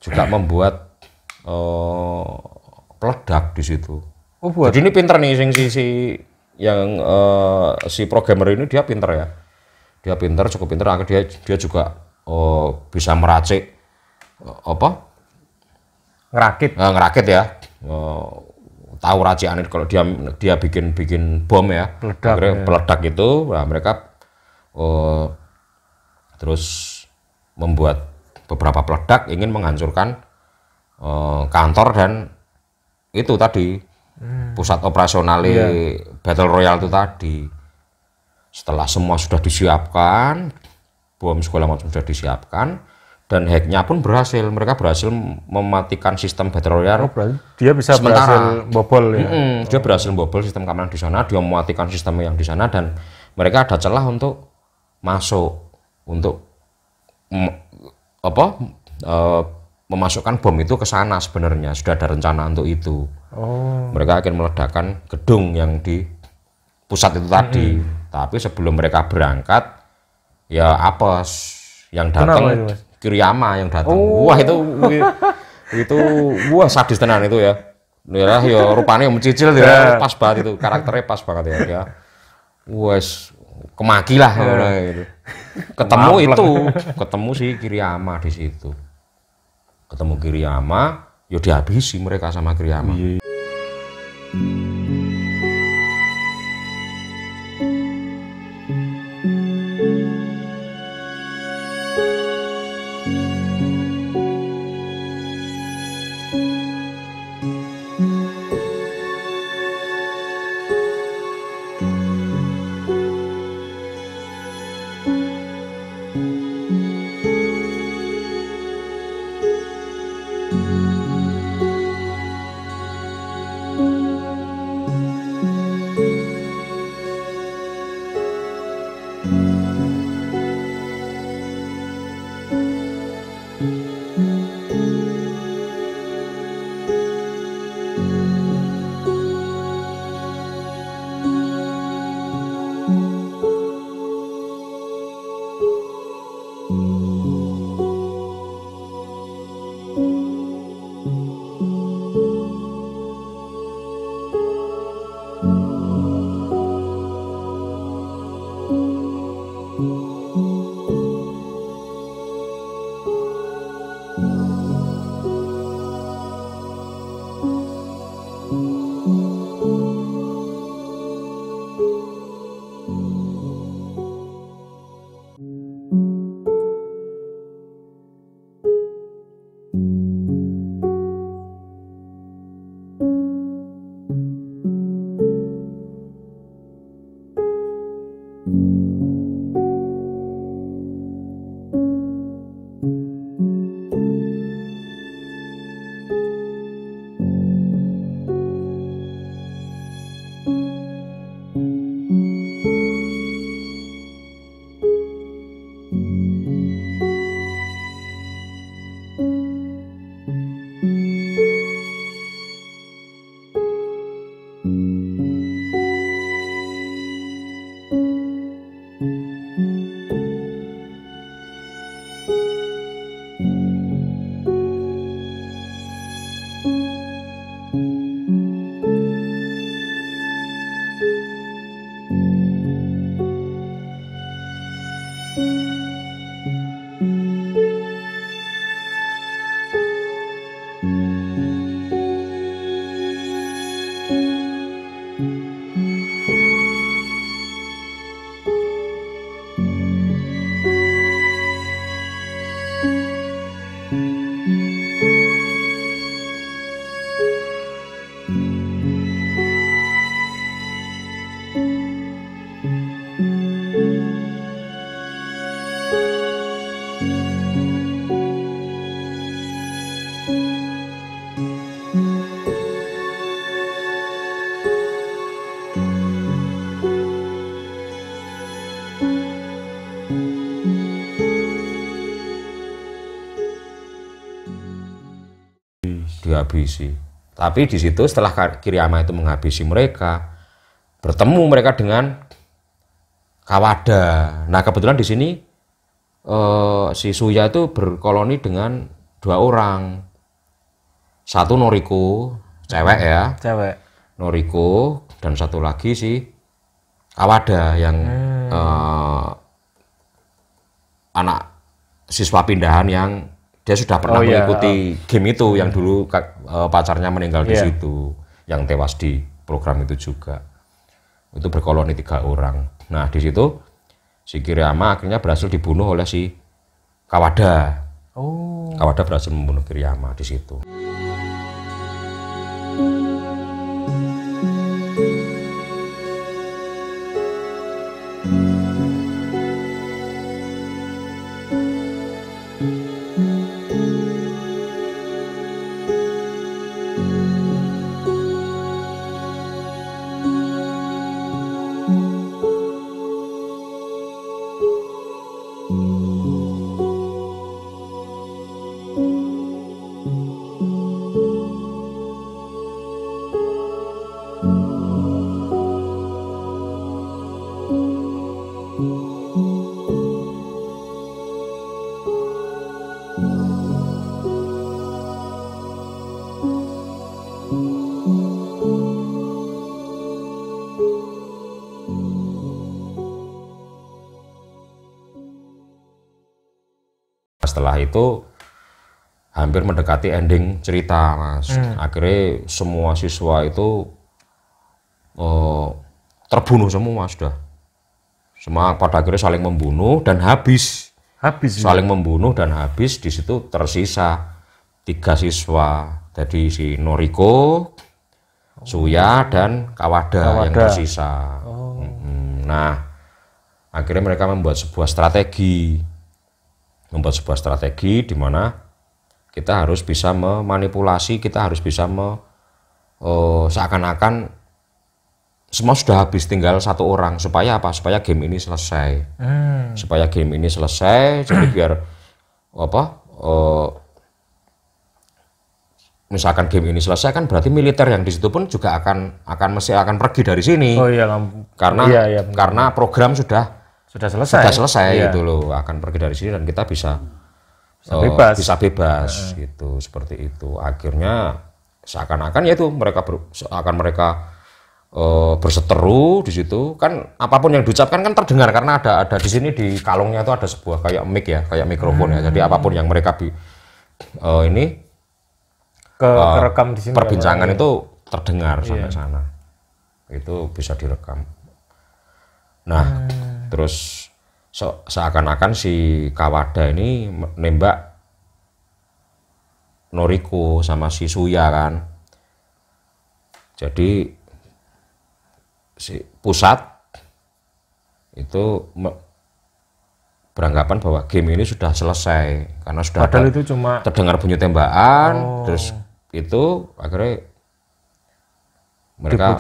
Speaker 2: juga membuat peledak di situ. Jadi ini pinter nih si programmer ini, dia pinter ya, cukup pinter. Akhirnya dia juga bisa meracik ngerakit ya, tahu racikan kalau dia bikin bom ya, peledak itu. Nah, mereka terus membuat beberapa peledak, ingin menghancurkan kantor dan itu tadi pusat operasional Battle Royale itu tadi. Setelah semua sudah disiapkan, bom segala macam sudah disiapkan, dan hacknya pun berhasil. Mereka berhasil mematikan sistem Battle Royale.
Speaker 1: Dia bisa berhasil bobol ya.
Speaker 2: Dia berhasil bobol sistem keamanan di sana, dia mematikan sistem yang di sana, dan mereka ada celah untuk masuk, untuk memasukkan bom itu ke sana sebenarnya, sudah ada rencana untuk itu. Mereka akan meledakkan gedung yang di pusat itu tadi. Tapi sebelum mereka berangkat, ya apes yang datang, Kiriyama yang datang. Wah itu wah sadis tenan itu ya. Ya rupanya mencicil ya, pas banget itu, karakternya pas banget ya. Wes kemaki lah gitu. Ketemu si Kiriyama di situ. Ketemu Kiriyama, ya dihabisi mereka sama Kiriyama. Dihabisi. Tapi di situ setelah Kiriyama itu menghabisi mereka, bertemu mereka dengan Kawada. Nah kebetulan di sini si Suya itu berkoloni dengan 2 orang. Satu Noriko, cewek ya.
Speaker 1: Cewek.
Speaker 2: Noriko, dan satu lagi si Kawada yang anak siswa pindahan yang dia sudah pernah mengikuti game itu yang dulu pacarnya meninggal di situ, yang tewas di program itu juga. Itu berkoloni 3 orang. Nah di situ si Kiriyama akhirnya berhasil dibunuh oleh si Kawada. Kawada berhasil membunuh Kiriyama di situ. setelah itu hampir mendekati ending cerita, Mas. Akhirnya semua siswa itu terbunuh semua sudah. Semua pada akhirnya saling membunuh dan habis. Saling membunuh dan habis. Di situ tersisa 3 siswa. Jadi si Noriko, Suya, dan Kawada yang tersisa. Nah, akhirnya mereka membuat sebuah strategi. Di mana kita harus bisa memanipulasi, kita harus bisa seakan-akan semua sudah habis, tinggal 1 orang. Supaya apa? Supaya game ini selesai. Jadi biar misalkan game ini selesai kan berarti militer yang di situ pun juga mesti akan pergi dari sini. Karena program sudah selesai gitu loh, akan pergi dari sini dan kita bisa bebas gitu, seperti itu. Akhirnya seakan-akan yaitu mereka berseteru di situ kan, apapun yang diucapkan kan terdengar karena ada di sini di kalungnya itu ada sebuah kayak mic ya, kayak mikrofon ya. Jadi apapun yang mereka
Speaker 1: kerekam di sini,
Speaker 2: perbincangan itu terdengar sampai sana. Itu bisa direkam. Nah, terus seakan-akan si Kawada ini nembak Noriko sama si Suya kan. Jadi si pusat itu beranggapan bahwa game ini sudah selesai karena sudah
Speaker 1: itu cuma
Speaker 2: terdengar bunyi tembakan. Terus itu akhirnya mereka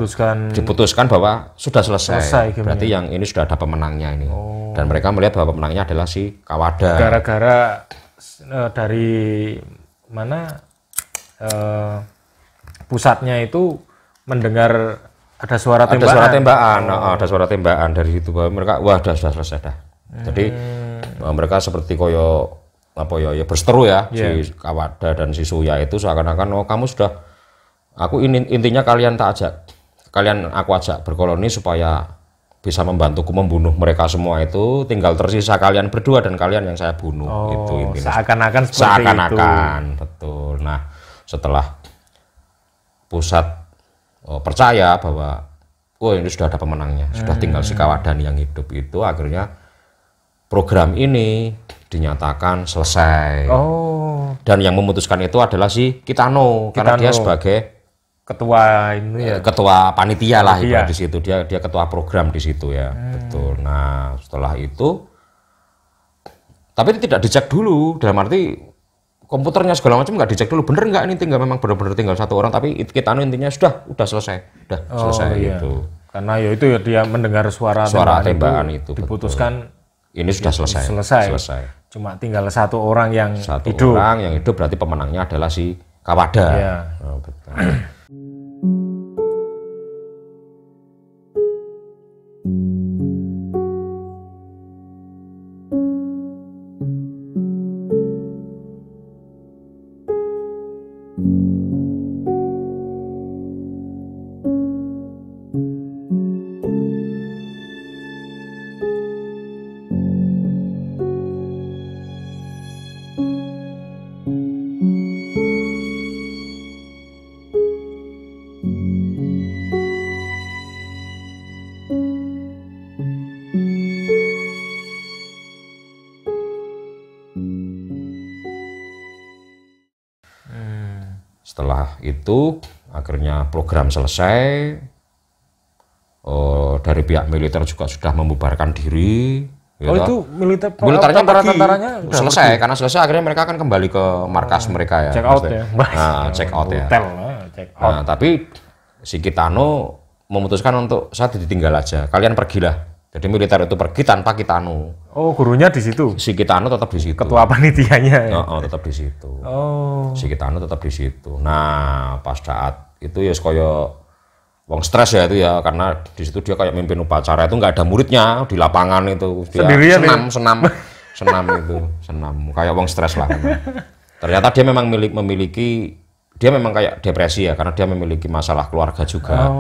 Speaker 2: diputuskan bahwa sudah selesai berarti yang ini sudah ada pemenangnya ini. Dan mereka melihat bahwa pemenangnya adalah si Kawada.
Speaker 1: Gara-gara dari mana pusatnya itu mendengar ada suara tembakan.
Speaker 2: Ada suara tembakan dari situ, bahwa mereka sudah selesai dah. Jadi mereka seperti berseteru ya, si Kawada dan si Suya itu seakan-akan kamu sudah, intinya aku ajak berkoloni supaya bisa membantuku membunuh mereka semua itu, tinggal tersisa kalian berdua dan kalian yang saya bunuh. Itu intinya.
Speaker 1: Seakan-akan seperti itu.
Speaker 2: Betul. Nah, setelah pusat percaya bahwa ini sudah ada pemenangnya, sudah tinggal si Kawadan yang hidup, itu akhirnya program ini dinyatakan selesai. Dan yang memutuskan itu adalah si Kitano. Karena dia sebagai ketua panitia lah di situ, dia ketua program di situ ya. Betul. Nah, setelah itu tapi tidak dicek dulu, dalam arti komputernya segala macam nggak dicek dulu, bener nggak ini memang benar-benar tinggal 1 orang, tapi kita intinya udah selesai gitu.
Speaker 1: Karena ya itu ya, dia mendengar suara tembakan itu diputuskan
Speaker 2: betul. Ini sudah selesai.
Speaker 1: Cuma tinggal 1 orang yang
Speaker 2: hidup, berarti pemenangnya adalah si Kawada. Betul. Setelah itu akhirnya program selesai. Dari pihak militer juga sudah membubarkan diri.
Speaker 1: Itu
Speaker 2: militernya para tentaranya selesai, karena selesai akhirnya mereka akan kembali ke markas mereka ya.
Speaker 1: Check out ya.
Speaker 2: Check out ya.
Speaker 1: Nah,
Speaker 2: tapi si Kitano memutuskan untuk saya ditinggal aja, kalian pergilah. Jadi militer itu pergi tanpa Kitano.
Speaker 1: Gurunya di situ.
Speaker 2: Si Kitano tetap di situ.
Speaker 1: Ketua panitianya.
Speaker 2: Tetap di situ. Si Kitano tetap di situ. Nah, pas saat itu ya koyo wong stres ya itu ya, karena di situ dia kayak mimpin upacara, itu nggak ada muridnya di lapangan itu. Dia
Speaker 1: sendirian
Speaker 2: senam kayak wong stres lah. Ternyata dia memang dia memang kayak depresi ya, karena dia memiliki masalah keluarga juga.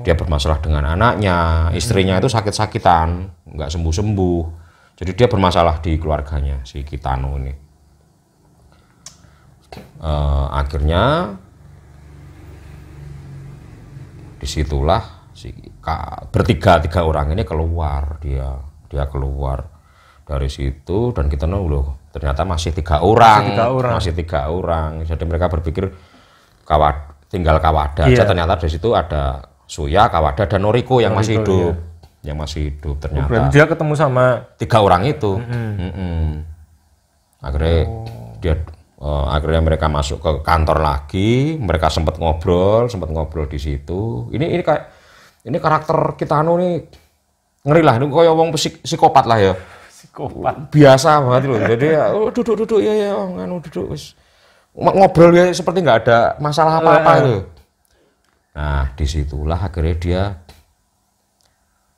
Speaker 2: Dia bermasalah dengan anaknya, istrinya itu sakit-sakitan, nggak sembuh-sembuh. Jadi dia bermasalah di keluarganya, si Kitano ini. akhirnya disitulah tiga orang ini keluar, dia keluar dari situ, dan kita loh ternyata masih tiga orang. Jadi mereka berpikir tinggal Kawada aja, ternyata dari situ ada Suya, Kawada, dan Noriko yang masih hidup. Yang masih hidup ternyata.
Speaker 1: Berarti dia ketemu sama
Speaker 2: tiga orang itu. Akhirnya mereka masuk ke kantor lagi, mereka sempat ngobrol di situ. Ini karakter Kitano nih ngeri lah, ini kayak wong psikopat lah ya.
Speaker 1: Psikopat.
Speaker 2: Biasa banget loh. Jadi ya duduk ya duduk wis. Ngobrol ya seperti nggak ada masalah apa-apa itu. Nah, disitulah akhirnya dia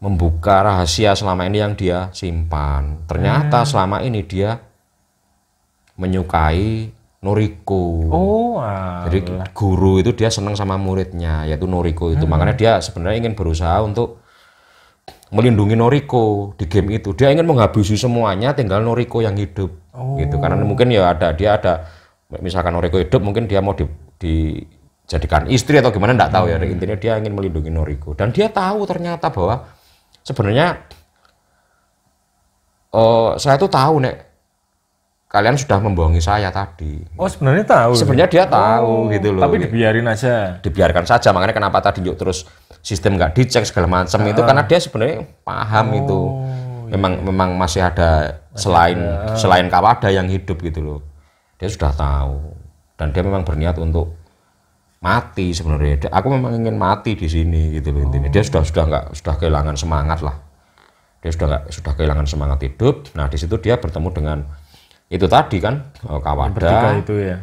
Speaker 2: membuka rahasia selama ini yang dia simpan. Ternyata selama ini dia menyukai Noriko. Jadi guru itu dia senang sama muridnya, yaitu Noriko itu. Makanya dia sebenarnya ingin berusaha untuk melindungi Noriko di game itu. Dia ingin menghabisi semuanya, tinggal Noriko yang hidup. Gitu. Karena mungkin ya dia ada, misalkan Noriko hidup, mungkin dia mau dijadikan istri atau gimana, enggak tahu ya. Intinya dia ingin melindungi Noriko. Dan dia tahu ternyata bahwa sebenarnya saya tuh tahu kalian sudah membohongi saya tadi.
Speaker 1: Sebenarnya tahu.
Speaker 2: Sebenarnya dia tahu gitu loh.
Speaker 1: Tapi dibiarin aja.
Speaker 2: Dibiarkan saja. Makanya kenapa tadi terus sistem nggak dicek segala macam itu, karena dia sebenarnya paham itu. Memang masih ada selain Kawada yang hidup gitu loh. Dia sudah tahu, dan dia memang berniat untuk mati sebenarnya. Aku memang ingin mati di sini gitu loh intinya. Dia sudah kehilangan semangat lah. Dia sudah kehilangan semangat hidup. Nah, di situ dia bertemu dengan itu tadi kan, Kawada,
Speaker 1: itu ya,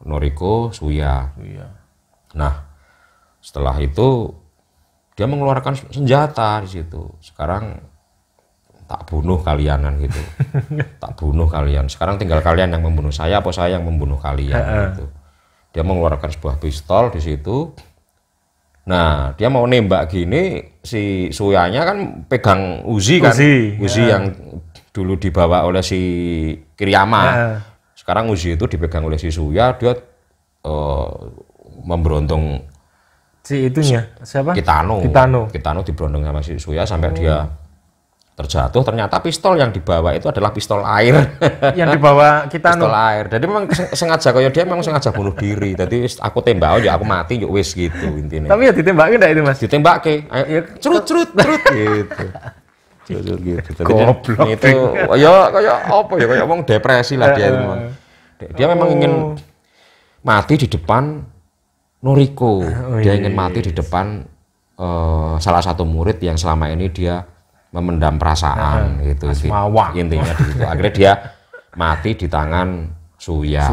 Speaker 2: Noriko, Suya. Nah, setelah itu dia mengeluarkan senjata di situ. Sekarang tak bunuh kalian kan gitu. Tak bunuh kalian. Sekarang tinggal kalian yang membunuh saya, apa saya yang membunuh kalian gitu. Dia mengeluarkan sebuah pistol di situ. Nah, dia mau nembak gini, si Suyanya kan pegang Uzi kan, Uzi yang dulu dibawa oleh si Kiriyama. Sekarang Uzi itu dipegang oleh si Suya, dia memberondong
Speaker 1: si itunya siapa?
Speaker 2: Kitano diberondong sama si Suya sampai dia terjatuh. Ternyata pistol yang dibawa itu adalah pistol air.
Speaker 1: Yang dibawa Kitano.
Speaker 2: Pistol air. Jadi memang sengaja, kayak dia memang sengaja bunuh diri. Jadi aku tembak aja, aku mati yuk wis gitu intinya.
Speaker 1: Tapi ya ditembakin enggak itu Mas?
Speaker 2: Ditembakin. Ayo cerut gitu. Gitu. Goblok itu ya kayak apa ya, kayak omong depresi lah dia memang. Dia memang ingin mati di depan Noriko. Dia ingin mati di depan salah satu murid yang selama ini dia memendam perasaan gitu. Intinya di situ. Akhirnya dia mati di tangan Suya.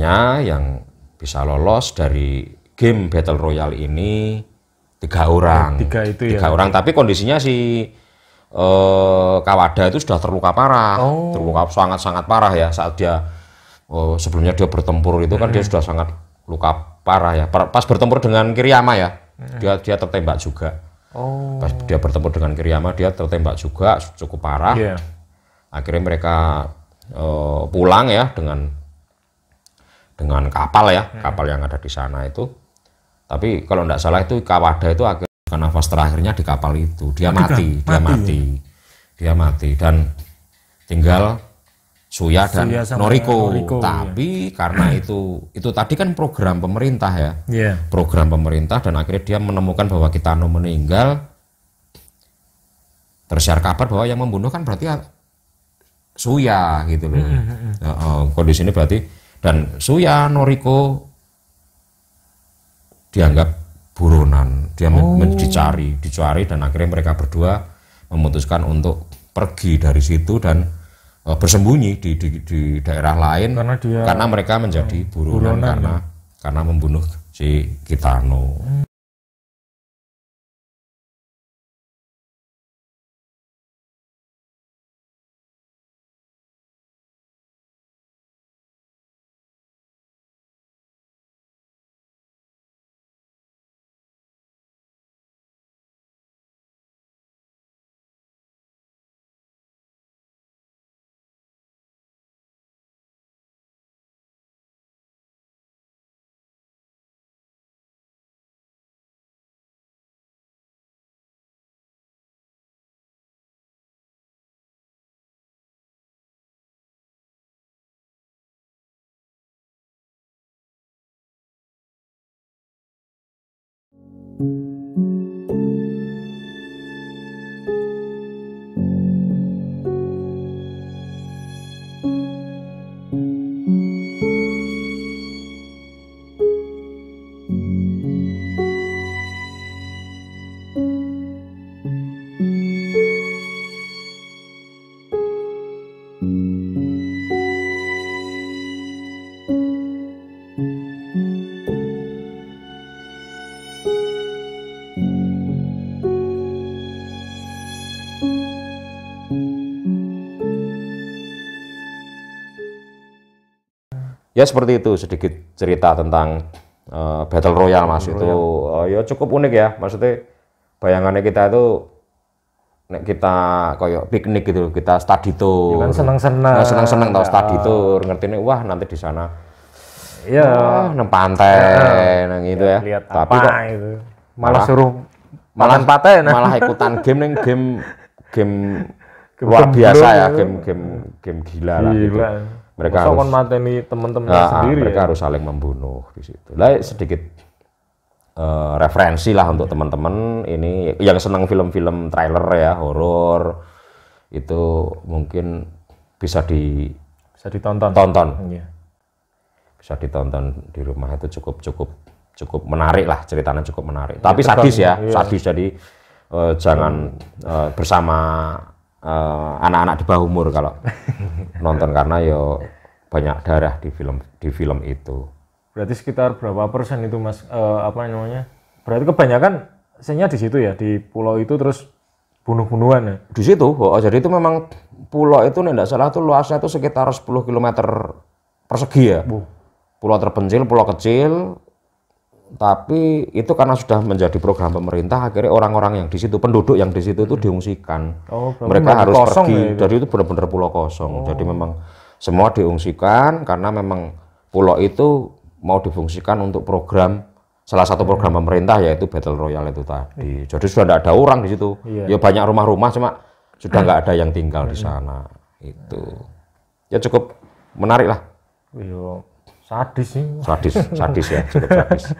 Speaker 2: pesertanya yang bisa lolos dari game Battle Royale ini 3 orang. 3 orang, tapi kondisinya si Kawada itu sudah terluka parah, terluka sangat-sangat parah ya saat dia sebelumnya dia bertempur itu kan dia sudah sangat luka parah ya. Pas bertempur dengan Kiriyama ya, dia tertembak juga. Pas dia bertempur dengan Kiriyama dia tertembak juga cukup parah. Akhirnya mereka pulang ya dengan kapal ya, kapal yang ada di sana itu. Tapi kalau tidak salah itu Kawada itu akhirnya nafas terakhirnya di kapal itu dia mati dan tinggal Suya dan Noriko. Tapi karena itu tadi kan program pemerintah ya, program pemerintah, dan akhirnya dia menemukan bahwa Kitano meninggal, tersiar kabar bahwa yang membunuh kan berarti Suya gitu loh. Kondisi ini berarti, dan Suya Noriko dianggap buronan, dia dicari dan akhirnya mereka berdua memutuskan untuk pergi dari situ dan bersembunyi di daerah lain karena mereka menjadi buronan karena membunuh si Kitano. Ya seperti itu sedikit cerita tentang Battle Royale Mas. Itu ya cukup unik ya, maksudnya bayangannya kita itu kita kayak piknik gitu, kita study tour.
Speaker 1: Kan seneng-seneng
Speaker 2: tau study tour, ngerti nih wah nanti di sana nang pantai nang gitu ya.
Speaker 1: Lihat
Speaker 2: tapi
Speaker 1: apa
Speaker 2: kok
Speaker 1: itu malah suruh paten
Speaker 2: malah ikutan game luar biasa ya, game gila lah gitu. Mereka harus
Speaker 1: mateni teman-teman sendiri.
Speaker 2: Mereka harus saling membunuh di situ. Lah sedikit referensi lah untuk teman-teman ini yang senang film-film trailer ya, horor itu mungkin bisa
Speaker 1: ditonton.
Speaker 2: Bisa ditonton di rumah, itu cukup menarik lah, ceritanya cukup menarik. Tapi sadis ya, sadis, jadi jangan bersama anak-anak di bawah umur kalau nonton, karena yo banyak darah di film itu.
Speaker 1: Berarti sekitar berapa persen itu Mas, berarti kebanyakan scene-nya di situ ya, di pulau itu, terus bunuh-bunuhan ya?
Speaker 2: Di situ, jadi itu memang pulau itu tidak salah tuh luasnya itu sekitar 10 km persegi ya. Pulau terpencil, pulau kecil, tapi itu karena sudah menjadi program pemerintah, akhirnya orang-orang yang di situ, penduduk yang di situ itu diungsikan. Mereka harus pergi, ya, jadi itu benar-benar pulau kosong. Jadi memang semua diungsikan karena memang pulau itu mau difungsikan untuk program, salah satu program pemerintah yaitu Battle Royale itu tadi. Jadi sudah tidak ada orang di situ. Ya banyak rumah-rumah, cuma sudah nggak ada yang tinggal di sana. Itu ya cukup menarik lah.
Speaker 1: Sadis sih.
Speaker 2: Sadis ya, cukup sadis.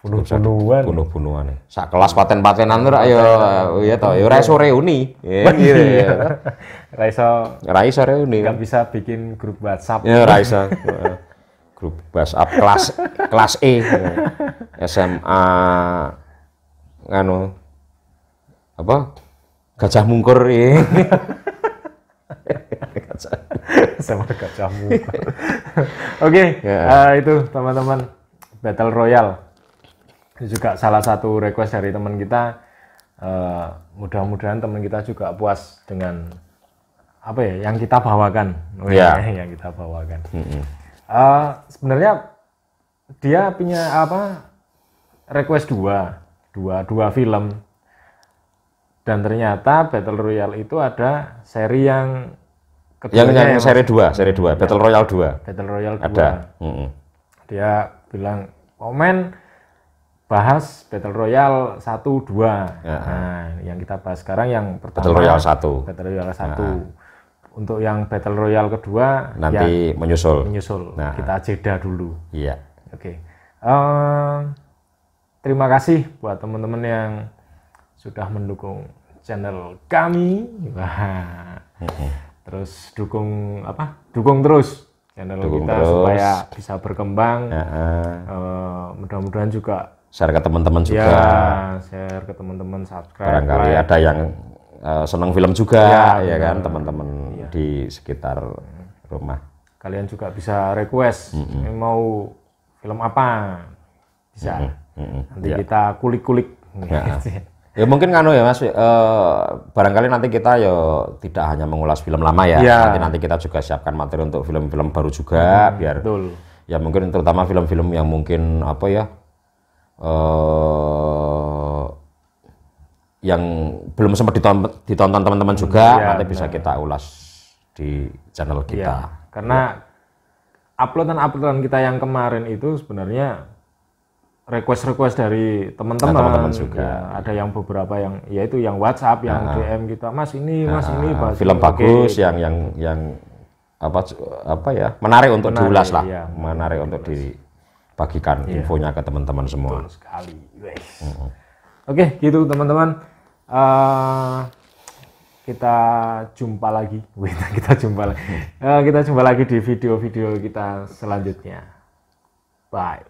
Speaker 2: Bunuh-bunuhan. Sak kelas paten-patenan tuh ayo ya toh, ya ora iso reuni. Ya gitu ya. Ora iso reuni.
Speaker 1: Enggak bisa bikin grup WhatsApp.
Speaker 2: Ya ora iso. Grup WhatsApp kelas E. SMA nganu apa? Gajah Mungkur ya.
Speaker 1: Sama Gajah Mungkur. Oke, itu teman-teman, Battle Royale itu juga salah satu request dari teman kita. Mudah-mudahan teman kita juga puas dengan apa ya yang kita bawakan. Yang kita bawakan. Sebenarnya dia punya apa request dua film, dan ternyata Battle Royale itu ada seri yang
Speaker 2: yang seri 2 Battle Royale 2 ada.
Speaker 1: Dia bilang komen bahas Battle Royale 1, 2. Nah, yang kita bahas sekarang yang pertama
Speaker 2: Battle Royale
Speaker 1: 1. Untuk yang Battle Royale kedua
Speaker 2: nanti ya, menyusul.
Speaker 1: Kita jeda dulu.
Speaker 2: Iya.
Speaker 1: Oke. Terima kasih buat teman-teman yang sudah mendukung channel kami. Terus dukung terus channel kita supaya bisa berkembang. Mudah-mudahan juga
Speaker 2: share ke teman-teman juga.
Speaker 1: Share ke teman-teman, subscribe.
Speaker 2: Barangkali ada yang senang film juga, ya kan, teman-teman di sekitar rumah.
Speaker 1: Kalian juga bisa request mau film apa, bisa. Nanti kita kulik-kulik.
Speaker 2: Ya mungkin ya Mas, barangkali nanti kita tidak hanya mengulas film lama ya. Nanti kita juga siapkan materi untuk film-film baru juga, biar ya mungkin terutama film-film yang mungkin yang belum sempat ditonton teman-teman juga, nanti bisa kita ulas di channel kita.
Speaker 1: Karena uploadan kita yang kemarin itu sebenarnya request dari teman-teman juga. Ada yang beberapa yang yaitu yang WhatsApp, yang DM kita, Mas ini bahas
Speaker 2: film bagus yang menarik untuk diulas lah, menarik untuk dibagikan infonya ke teman-teman semua.
Speaker 1: Betul sekali. Oke, gitu teman-teman. Kita jumpa lagi. Kita jumpa lagi di video-video kita selanjutnya. Bye.